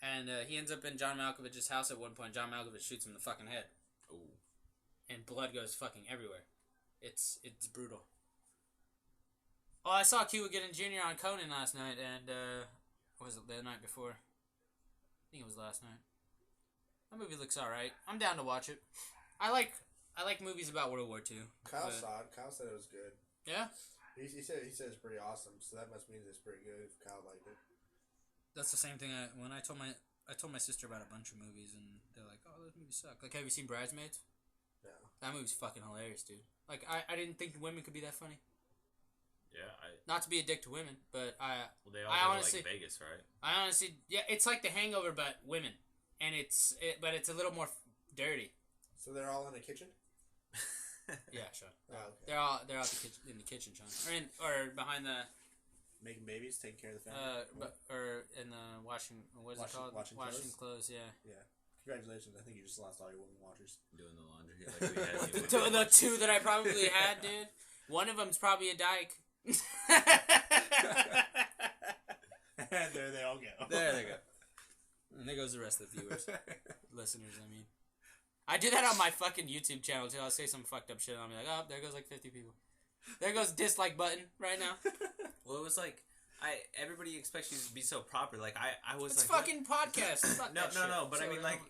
And he ends up in John Malkovich's house at one point. John Malkovich shoots him in the fucking head. Ooh. And blood goes fucking everywhere. It's brutal. Oh, I saw Cuba Gooding Jr. on Conan last night, and what was it the night before? I think it was last night. That movie looks alright. I'm down to watch it. I like movies about World War II. Kyle saw it. Kyle said it was good. Yeah? He said it's pretty awesome, so that must mean it's pretty good if Kyle liked it. That's the same thing when I told my sister about a bunch of movies, and they're like, "Oh, those movies suck." Like, have you seen Bridesmaids? No. That movie's fucking hilarious, dude. Like, I didn't think women could be that funny. Yeah, Not to be a dick to women, but they all I go honestly, to like Vegas, right? I honestly, yeah, it's like The Hangover, but women, and but it's a little more dirty. So they're all in a kitchen? Yeah, Sean. Oh, okay. They're all in the kitchen, Sean, or behind the Making babies, taking care of the family. or in the washing. What is it called? Washing clothes. Yeah. Yeah. Congratulations. I think you just lost all your women watchers. Doing the laundry. Like we had The two that I probably had, dude. One of them's probably a dyke. And there they all go. There they go. And there goes the rest of the viewers. Listeners, I mean. I do that on my fucking YouTube channel, too. I'll say some fucked up shit, and I'll be like, oh, there goes like 50 people. There goes dislike button right now. Well, it was like, everybody expects you to be so proper. Like, I was It's like... fucking podcast. Fuck that shit. No, but So, I mean, like,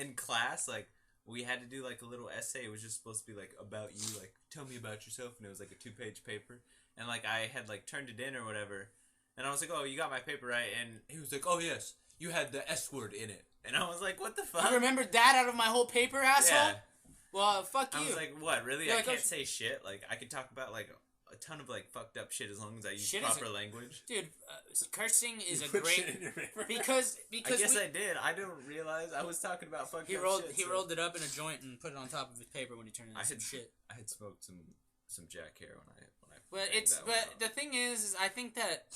in class, like, we had to do, like, a little essay. It was just supposed to be, like, about you. Like, tell me about yourself. And it was, like, a 2-page paper. And, like, I had, like, turned it in or whatever. And I was like, oh, you got my paper, right? And he was like, oh, yes. You had the S word in it. And I was like, what the fuck? You remembered that out of my whole paper, asshole? Yeah. Well, fuck you. I was like, what, really? You're I like, can't oh, say shit? Like, I could talk about, like, a ton of, like, fucked up shit as long as I use Shit proper language. Dude, cursing is a Put great... shit in your paper. Because I guess I did. I didn't realiase I was talking about fucked He up rolled shit. he rolled it up in a joint and put it on top of his paper when he turned it into some shit. I had smoked some Jack hair when I But the thing is I think that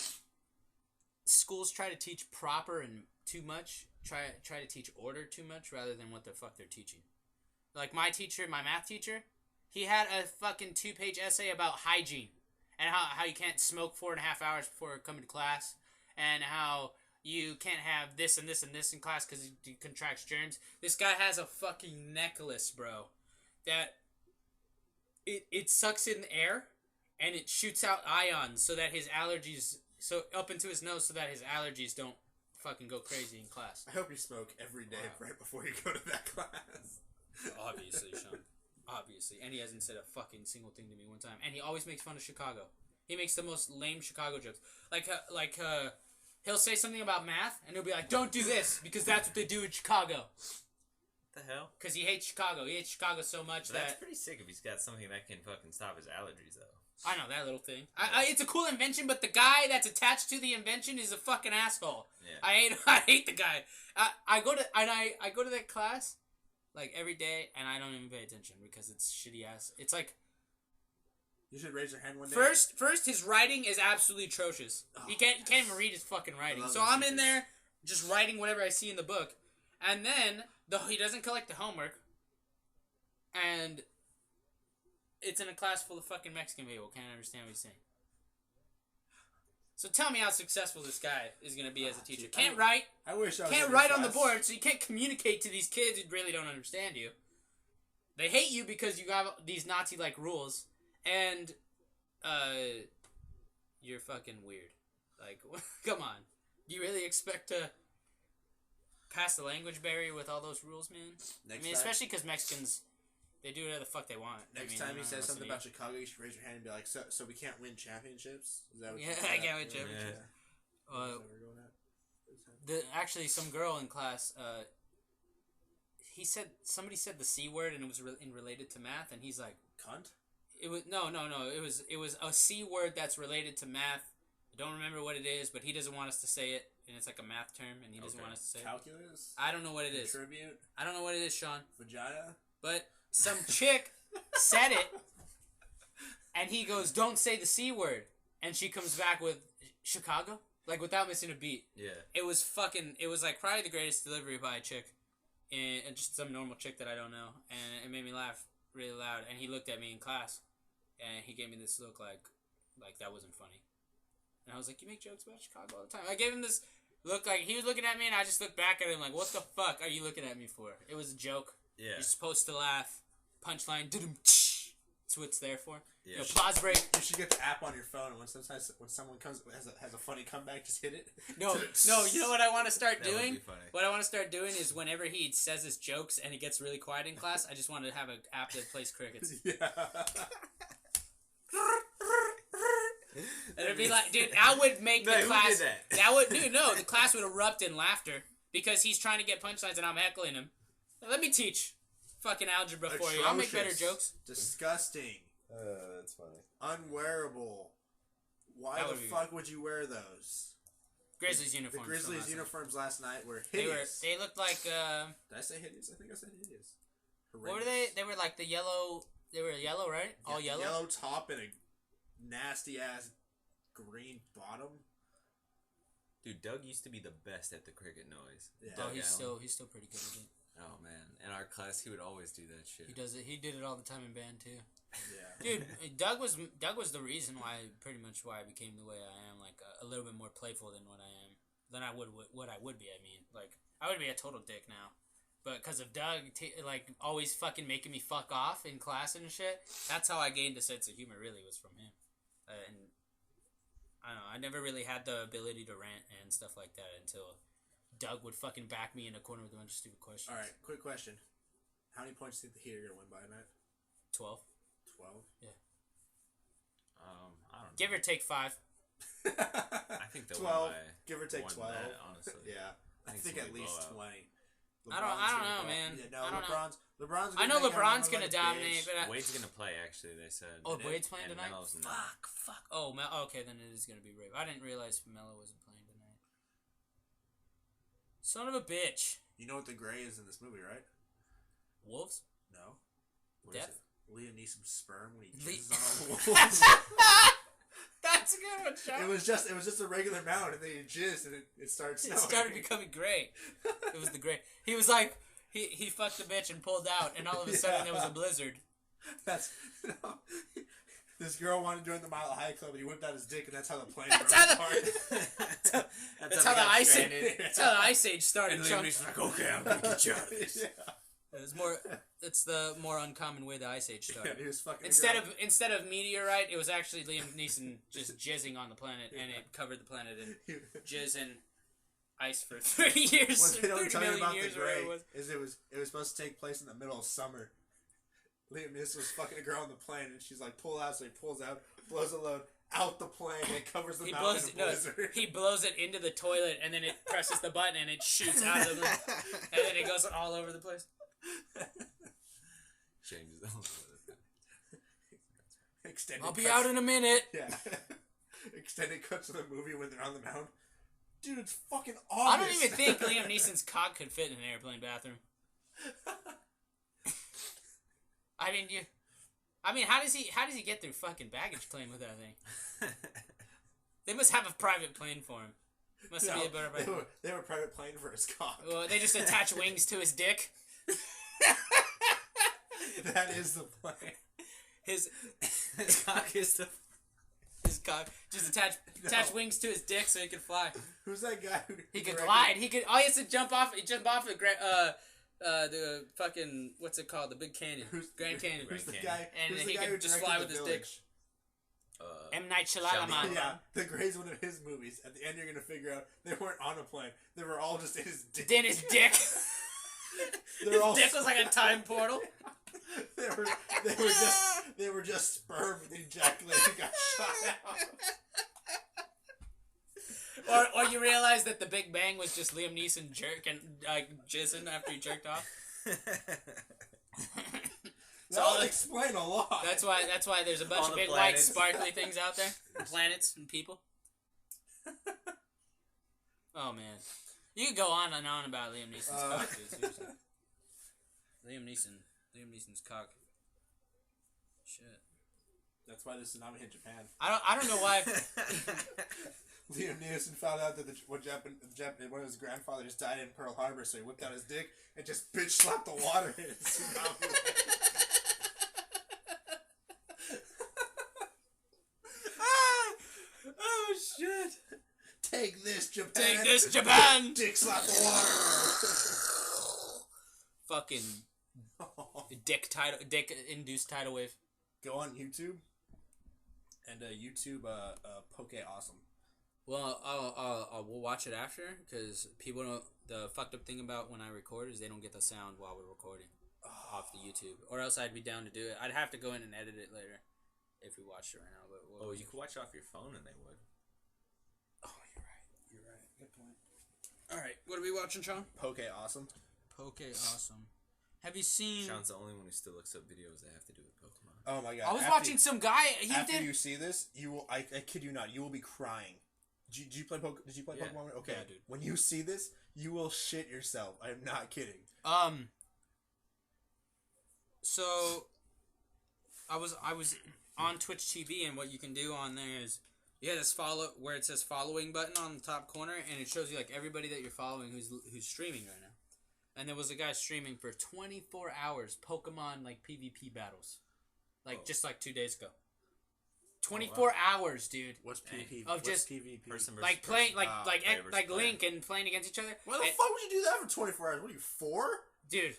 schools try to teach proper and too much. Try to teach order too much rather than what the fuck they're teaching. Like my math teacher, he had a fucking 2-page essay about hygiene and how you can't smoke 4.5 hours before coming to class, and how you can't have this and this and this in class because it contracts germs. This guy has a fucking necklace, bro, that it sucks in the air and it shoots out ions so that his allergies, so up into his nose so that his allergies don't fucking go crazy in class. I hope you smoke every day right before you go to that class. Obviously, Sean. Obviously. And he hasn't said a fucking single thing to me one time. And he always makes fun of Chicago. He makes the most lame Chicago jokes. He'll say something about math, and he'll be like, don't do this, because that's what they do in Chicago. The hell? Because he hates Chicago. He hates Chicago so much That's that... pretty sick if he's got something that can fucking stop his allergies, though. I know, that little thing. It's a cool invention, but the guy that's attached to the invention is a fucking asshole. Yeah. I hate the guy. I go to that class, like, every day, and I don't even pay attention, because it's shitty ass. It's like... You should raise your hand one day. First, his writing is absolutely atrocious. He can't even read his fucking writing. So I'm in there just writing whatever I see in the book, and then he doesn't collect the homework, and it's in a class full of fucking Mexican people. Can't understand what he's saying. So tell me how successful this guy is gonna be as a teacher. Can't write. I wish I was can't write on the board, so you can't communicate to these kids who really don't understand you. They hate you because you have these Nazi-like rules. And, you're fucking weird. Like, come on. Do you really expect to pass the language barrier with all those rules, man? Especially because Mexicans, they do whatever the fuck they want. Next time he says something about Chicago, you should raise your hand and be like, so we can't win championships? Is that what I can't win championships. Actually, some girl in class, somebody said the C word, and it was related to math, and he's like, cunt? It was no. It was a C word that's related to math. I don't remember what it is, but he doesn't want us to say it, and it's like a math term, and he doesn't want us to say Calculus? it. I don't know what it is. Tribute? I don't know what it is, Sean. Vagina? But some chick said it, and he goes, "Don't say the C word," and she comes back with Chicago, like without missing a beat. Yeah. It was like probably the greatest delivery by a chick, and just some normal chick that I don't know, and it made me laugh really loud. And he looked at me in class, and he gave me this look like that wasn't funny. And I was like, you make jokes about Chicago all the time. I gave him this look like he was looking at me, and I just looked back at him like, what the fuck are you looking at me for? It was a joke. Yeah. You're supposed to laugh. Punchline. That's what it's there for. Yeah. Pause break. You should get the app on your phone, and when someone comes has a funny comeback, just hit it. No. You know what I want to start doing? What I want to start doing is whenever he says his jokes and it gets really quiet in class, I just want to have an app that plays crickets. Yeah. And it'd be like, dude, I would make the class. The class would erupt in laughter because he's trying to get punchlines and I'm heckling him. Let me teach fucking algebra for you. I'll make better jokes. Disgusting. That's funny. Unwearable. Why the fuck would you wear those? Grizzlies uniforms. The Grizzlies uniforms last night were hideous. They looked like. Did I say hideous? I think I said hideous. Horrendous. What were they? They were like the yellow. They were yellow, right? All yellow. Yellow top and a nasty ass green bottom. Dude, Doug used to be the best at the cricket noise. Yeah. Oh, he's still pretty good at it. Oh man, in our class he would always do that shit. He does it. He did it all the time in band too. Yeah. Dude, Doug was the reason why I became the way I am, like a little bit more playful than what I am, than I would what I would be. I mean, like I would be a total dick now, but because of Doug, like always fucking making me fuck off in class and shit. That's how I gained a sense of humor. Really, was from him, and I don't know. I never really had the ability to rant and stuff like that until Doug would fucking back me in a corner with a bunch of stupid questions. All right, quick question: how many points do you think the Heat are gonna win by, Matt? 12. 12? Yeah. I don't know. Give or take 5. I think they'll 12. win by Give or take 12. That, honestly. Yeah. I think at least 20. I don't know, man. Yeah, no, I don't LeBron's know. I know LeBron's gonna dominate, but Wade's gonna play. Actually, they said. Oh, Wade's playing tonight. Fuck. Oh, okay, then it is gonna be Rave. I didn't realize Melo wasn't playing tonight. Son of a bitch. You know what the gray is in this movie, right? Wolves? No. Death? Liam Neeson's sperm when he jizzes on all the wolves. That's a good one, Sean. It was just a regular mound, and then he jizzed, and it started snowing. It started becoming gray. It was the gray. He was like, he fucked the bitch and pulled out, and all of a sudden there was a blizzard. This girl wanted to join the Mile High Club, and he whipped out his dick, and that's how the plane That's broke how apart. That's how the Ice Age. That's how the Ice Age started. And Liam Neeson's like, okay, I'm gonna get you out of this. Yeah. It's the more uncommon way the Ice Age started. Yeah, he was fucking instead of meteorite, it was actually Liam Neeson just jizzing on the planet, and it covered the planet in jizz. And ice for 30 years. What they don't 30 tell you million about years the or whatever Gray it was. is it was supposed to take place in the middle of summer. Liam Neeson was fucking a girl on the plane, and she's like, pull out, so he pulls out, blows a load out the plane, and it covers the mountain in a blizzard. He blows it into the toilet, and then it presses the button, and it shoots out of the and then it goes all over the place. Changes all over. Extended I'll be cuts. out in a minute. Yeah. Extended cuts of the movie when they're on the mound. Dude, it's fucking August. I don't even think Liam Neeson's cock could fit in an airplane bathroom. I mean, how does he get through fucking baggage claim with that thing? They must have a private plane for him. Must be a better private. They have a private plane for his cock. Well, they just attach wings to his dick. That is the plane. His cock is the. His cock just attach wings to his dick so he can fly. Who's that guy who He could glide. He could. All he has to jump off the fucking what's it called? The big canyon. Grand Canyon. Who's the guy? And who's he the guy could who just directed fly The with his Village? dick. M. Night Shyamalan. Yeah, The Gray's one of his movies. At the end, you're gonna figure out they weren't on a plane. They were all just in his dick. In his dick. His dick was like a time portal. they were just sperm and ejaculated and got shot out. Or you realize that the Big Bang was just Liam Neeson jizzing after he jerked off. That would explain a lot. That's why there's a bunch of big white sparkly things out there, planets and people. Oh man, you could go on and on about Liam Neeson's cock, dude. Seriously. Liam Neeson's cock. Shit. That's why this is not in Japan. I don't know why. Liam Neeson found out that one of his grandfathers died in Pearl Harbor, so he whipped out his dick and just bitch slapped the water in his tsunami. Oh shit! Take this, Japan! Take this, Japan! Dick slap the water! Fucking dick induced tidal wave. Go on YouTube and YouTube Poke Awesome. Well, we'll watch it after because people don't. The fucked up thing about when I record is they don't get the sound while we're recording off the YouTube, or else I'd be down to do it. I'd have to go in and edit it later if we watched it right now. But you could watch off your phone and they would. Oh, you're right. Good point. All right, what are we watching, Sean? Poke Awesome. Poke Awesome. Have you seen? Sean's the only one who still looks up videos that have to do with Pokemon. Oh my god! I was watching some guy. After you see this, you will. I kid you not. You will be crying. Did you play Pokemon? Okay, yeah, dude. When you see this, you will shit yourself. I am not kidding. So, I was on Twitch TV, and what you can do on there is you have this follow where it says following button on the top corner, and it shows you like everybody that you're following who's streaming right now. And there was a guy streaming for 24 hours Pokemon like PvP battles, just like 2 days ago. 24 hours, dude. What's PvP? Of just PvP? Person versus like playing person. like Link and playing against each other. Why the fuck would you do that for 24 hours? What are you, 4? Dude,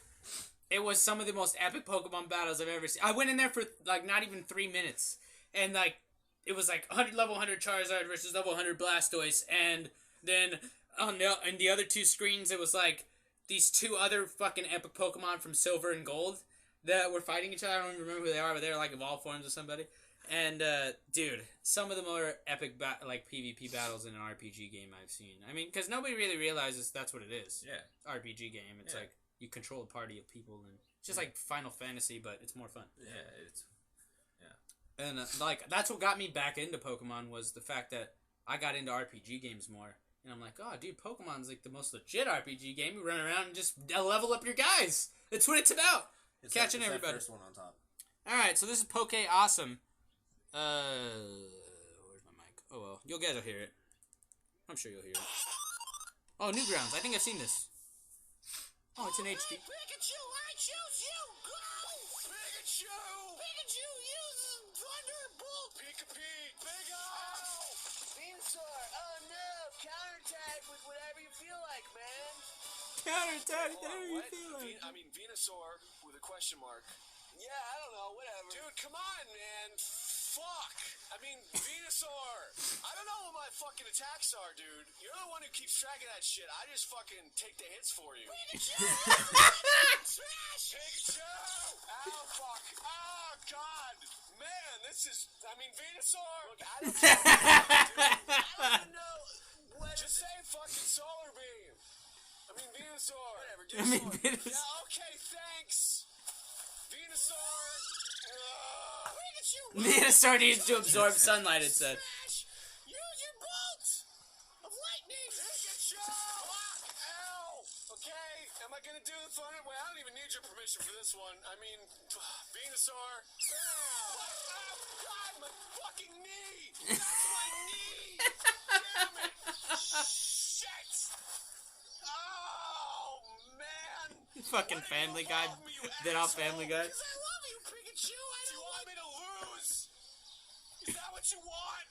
it was some of the most epic Pokemon battles I've ever seen. I went in there for like not even 3 minutes, and like it was like level 100 Charizard versus level 100 Blastoise, and then on the other two screens it was like these two other fucking epic Pokemon from Silver and Gold that were fighting each other. I don't even remember who they are, but they're like evolved forms of somebody. And dude, some of the more epic PvP battles in an RPG game I've seen. I mean, because nobody really realizes that's what it is. Yeah, RPG game. It's like you control a party of people, and it's just like Final Fantasy, but it's more fun. And that's what got me back into Pokemon was the fact that I got into RPG games more. And I'm like, oh, dude, Pokemon's like the most legit RPG game. You run around and just level up your guys. That's what it's about. Catching everybody. That first one on top. All right, so this is Poke Awesome. Where's my mic? Oh well, you guys will hear it. I'm sure you'll hear it. Oh, Newgrounds. I think I've seen this. Oh, it's an HD. Pikachu, I choose you. Go! Pikachu! Pikachu uses Thunderbolt. Pika-Pig. Big O! Venusaur, oh no! Counterattack with whatever you feel like, man. Counterattack, whatever you feel like. I mean, Venusaur with a question mark. Yeah, I don't know, whatever. Dude, come on, man. fuck? I mean, Venusaur. I don't know what my fucking attacks are, dude. You're the one who keeps track of that shit. I just fucking take the hits for you. Smash! Pikachu! Ow, fuck. Oh, God. Man, this is... I mean, Venusaur. Look, I don't know. I don't know. Just say fucking Solar Beam. I mean, Venusaur. Whatever, do Venusaur. Yeah, okay, thanks. Venusaur. Venusaur needs to absorb sunlight, it said. Smash! Use your bolt of lightning. Pikachu! Ow! Okay, am I gonna do the thunder? Well, I don't even need your permission for this one. I mean, Venusaur. Ow! Oh, God, my fucking knee! That's my knee! Damn it! Shit! Oh, man! Fucking Family Guy. They're all Family Guy. Because I love you, Pikachu. I don't want me to lose. Is that what you want?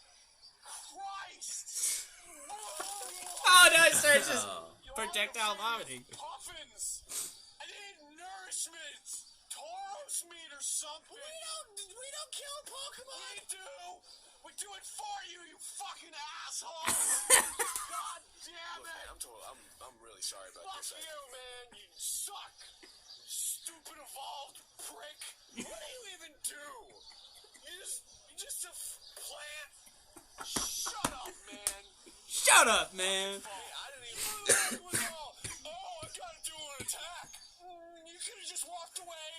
Christ! Oh no, it starts just Oh. projectile vomiting. Puffins. I need nourishment. Tauros meat or something. We don't kill Pokemon. We do. We do it for you, you fucking asshole. God damn it. I'm really sorry about this. Fuck you, man. You suck. Stupid evolved prick. What do you even do? You're just a plant. Shut up, man. Shut up, man. Hey, I didn't even do it all. Oh, I gotta do an attack. You could have just walked away.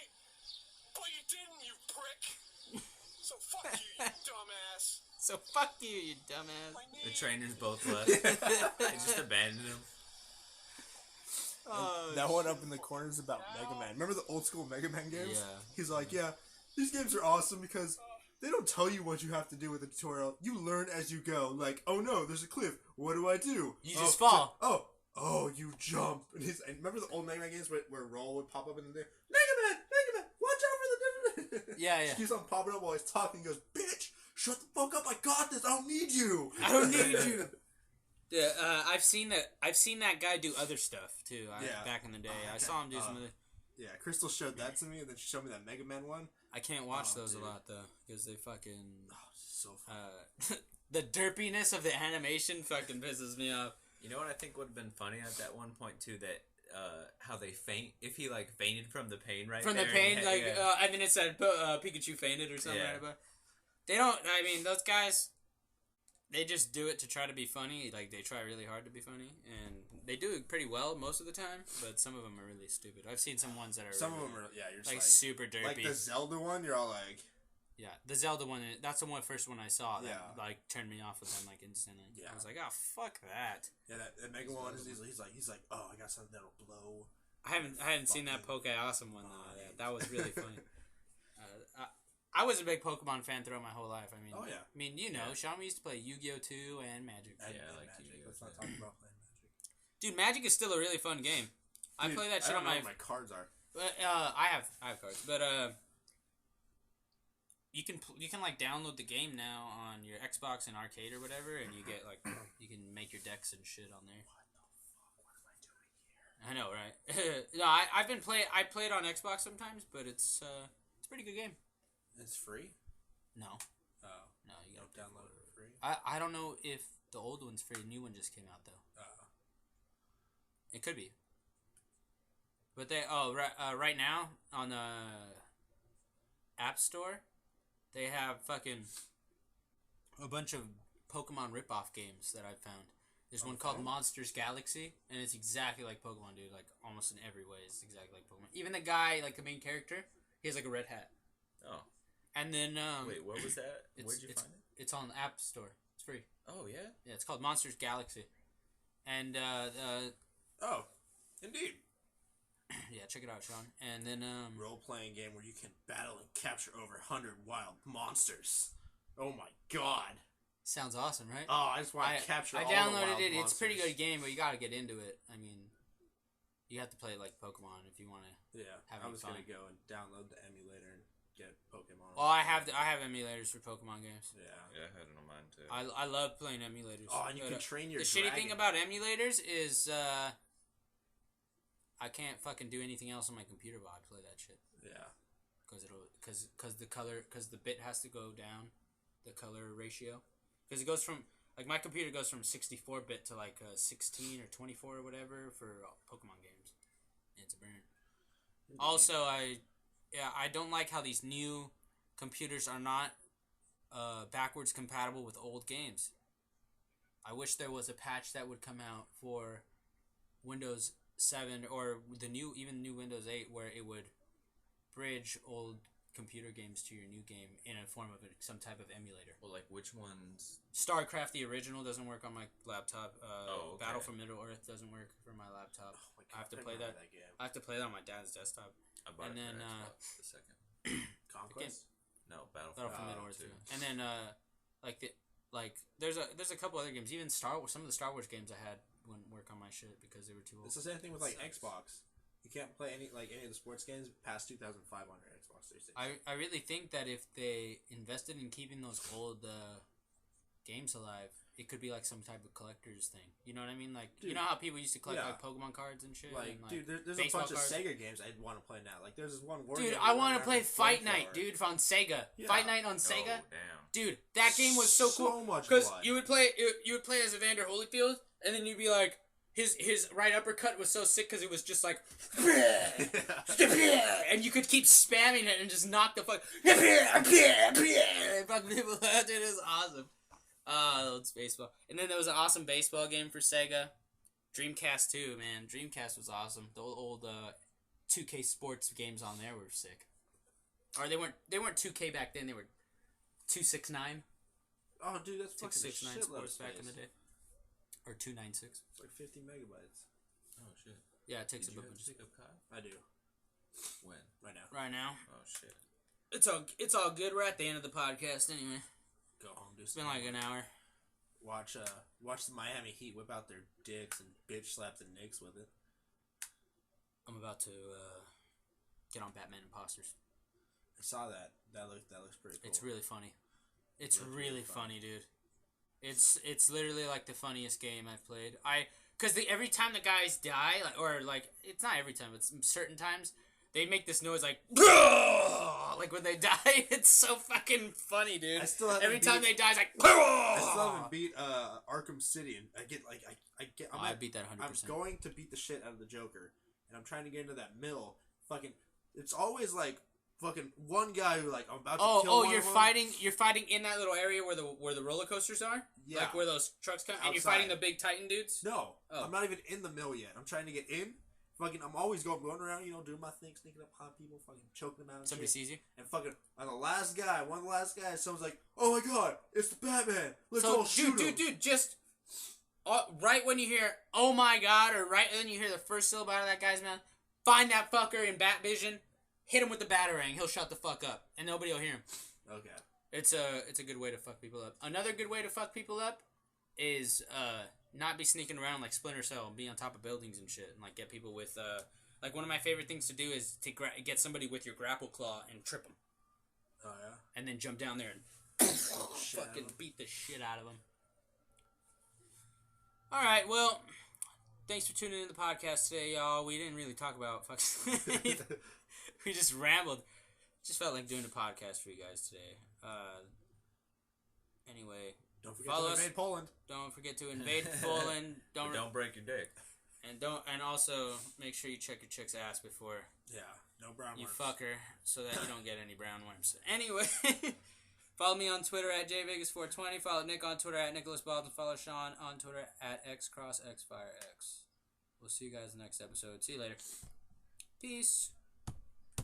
But you didn't, you prick. So fuck you, you dumbass. So fuck you, you dumbass. My knee. The trainers both left. They just abandoned him. Oh, That one up in the corner is about Mega Man. Remember the old school Mega Man games? Yeah. He's like, yeah, these games are awesome because they don't tell you what you have to do with the tutorial. You learn as you go. Like, oh no, there's a cliff. What do I do? You just fall. Oh, you jump. And remember the old Mega Man games where Roll would pop up in the thing? Mega Man, watch out for the... Yeah, yeah. He keeps on popping up while he's talking. He goes, bitch, shut the fuck up. I got this. I don't need you. I don't need you. Yeah, I've seen that guy do other stuff too. Back in the day, I saw him do some other. Yeah, Crystal showed that to me, and then she showed me that Mega Man one. I can't watch those dude. a lot though, because they fucking. So fun. The derpiness of the animation fucking pisses me off. You know what I think would have been funny at that one point too? That how they faint. If he like fainted from the pain right From there. the pain, and like yeah. and then it said Pikachu fainted or something. Yeah. Right about. They don't. I mean, those guys. They just do it to try to be funny. Like, they try really hard to be funny. And they do it pretty well most of the time. But some of them are really stupid. I've seen some ones that are Some really, of them are, yeah, you're just like, like super derpy. like the Zelda one, you're all like... Yeah, the Zelda one, that's the first one I saw that, Yeah. like, turned me off with them, like, instantly. Yeah. I was like, oh, fuck that. Yeah, that Mega one, he's like, oh, I got something that'll blow. I hadn't seen that Poke Awesome one, though. That was really funny. I was a big Pokemon fan throughout my whole life. I mean, Oh, yeah. I mean, you know, Sean, we used to play Yu-Gi-Oh! 2 and Magic. Yeah, I like Magic. Yu-Gi-Oh! Let's not talk about playing Magic. Dude, Magic is still a really fun game. I Dude, play that shit I on don't my... know what my cards are. I have cards, but you can like download the game now on your Xbox and arcade or whatever, and you get like you can make your decks and shit on there. What the fuck? What am I doing here? I know, right? No, I play it on Xbox sometimes, but it's a pretty good game. It's free? No, Oh. no, you You gotta don't download it for free? I don't know if the old one's free. The new one just came out though. Oh. It could be. But right now on the App Store, they have fucking a bunch of Pokemon rip-off games that I've found. There's one called Monsters Galaxy, and it's exactly like Pokemon, dude. Like, almost in every way, it's exactly like Pokemon. Even the guy, like the main character, he has like a red hat. Oh. And then, Wait, what was that? Where'd you find it? It's on the App Store. It's free. Oh, yeah? Yeah, it's called Monsters Galaxy. And, Oh. Indeed. yeah, check it out, Sean. And then, Role-playing game where you can battle and capture over 100 wild monsters. Oh my god. sounds awesome, right? Oh, I just want to capture all the downloaded wild it. It's a monsters. pretty good game, but you gotta get into it. I mean, you have to play it like Pokemon if you want to. Yeah, having I was fun. going to go and download the emulator and get Pokemon. Well, I have emulators for Pokemon games. Yeah. Yeah, I had it on mine too. I love playing emulators. Oh, and you But, can train your the shitty thing dragon. about emulators is I can't fucking do anything else on my computer while I play that shit Yeah. because the bit has to go down the color ratio, because it goes from like my computer goes from 64-bit to like 16 or 24 or whatever for Pokemon games. It's a burn. Also, I don't like how these new computers are not backwards compatible with old games. I wish there was a patch that would come out for Windows 7 or even new Windows 8 where it would bridge old computer games to your new game in a form of some type of emulator. Well, like which ones? StarCraft the original doesn't work on my laptop. Okay. Battle for Middle Earth doesn't work for my laptop. I have to play that. game. I have to play that on my dad's desktop. I bought And it then, for Xbox the second. Conquest. No, Battle Battle for for Middle Middle Earth too. too. And then there's a couple other games. Even some of the Star Wars games I had wouldn't work on my shit because they were too old. It's the same thing with like Sucks. Xbox. You can't play any of the sports games past 2005 on your Xbox 360. I really think that if they invested in keeping those old games alive, it could be like some type of collector's thing. You know what I mean? Like, Dude, you know how people used to collect yeah. like Pokemon cards and shit? Like, and, dude, there's a baseball bunch cards. of Sega games I'd want to play now. Like, there's this one war Dude, game I where want to I'm play having Fight flamethrower. Night, dude, on Sega. Yeah. Fight Night on Sega. Oh, damn. Dude, that game was so cool. So much Because blood. you would play as Evander Holyfield, and then you'd be like, his right uppercut was so sick because it was just like, and you could keep spamming it and just knock the fuck. Fuck people out, dude. It was awesome. It's baseball. And then there was an awesome baseball game for Sega. Dreamcast too, man. Dreamcast was awesome. The old 2K sports games on there were sick. Or they weren't 2K back then. They were 269. Oh, dude, that's fucking 669 a shitload sports of back in space. the day. Or 296. It's like 50 megabytes. Oh shit. Yeah, it takes Did a you bit. have to pick up Kyle? I do When? right now. Right now, Oh shit. it's all good. We're at the end of the podcast anyway. Go home, do It's been like an hour. Watch the Miami Heat whip out their dicks and bitch slap the Knicks with it. I'm about to get on Batman Imposters. I saw that. That looks pretty cool. It's really funny. It's Looks really really funny, dude. It's literally like the funniest game I've played. Because every time the guys die, it's not every time, but certain times, they make this noise like when they die. It's so fucking funny, dude. I still haven't every time they beat- die, it's like I still haven't beat Arkham City, and I beat that 100%. I'm going to beat the shit out of the Joker, and I'm trying to get into that mill. Fucking, it's always like fucking one guy who like I'm about to kill. You're fighting in that little area where the roller coasters are. Yeah. Like where those trucks come, and you're Outside. fighting the big Titan dudes. No, Oh. I'm not even in the mill yet. I'm trying to get in. Fucking, I'm always going around, doing my thing, sneaking up on people, fucking choking them out. And Somebody shit. sees you. And fucking, I'm the last guy, one of the last guys. Someone's like, "Oh my god, it's the Batman! Let's all shoot him!" Dude, just right when you hear "Oh my god" or right when you hear the first syllable out of that guy's mouth, find that fucker in bat vision, hit him with the batarang. He'll shut the fuck up, and nobody will hear him. Okay. It's a good way to fuck people up. Another good way to fuck people up is not be sneaking around like Splinter Cell and be on top of buildings and shit, and like get people with like one of my favorite things to do is to get somebody with your grapple claw and trip them, Oh yeah. and then jump down there and Shit out of fucking him. beat the shit out of them. All right, well, thanks for tuning in to the podcast today, y'all. We didn't really talk about fucking. We just rambled. Just felt like doing a podcast for you guys today. Anyway, Don't forget Follow to us. invade Poland. don't forget to invade Poland. But don't break your dick. And also make sure you check your chick's ass before Yeah. No brown you worms. fuck her, so that you don't get any brown worms. Anyway, follow me on Twitter at jvegas420. Follow Nick on Twitter at Nicholas Baldwin. Follow Sean on Twitter at xcrossxfirex. We'll see you guys next episode. See you later. Peace.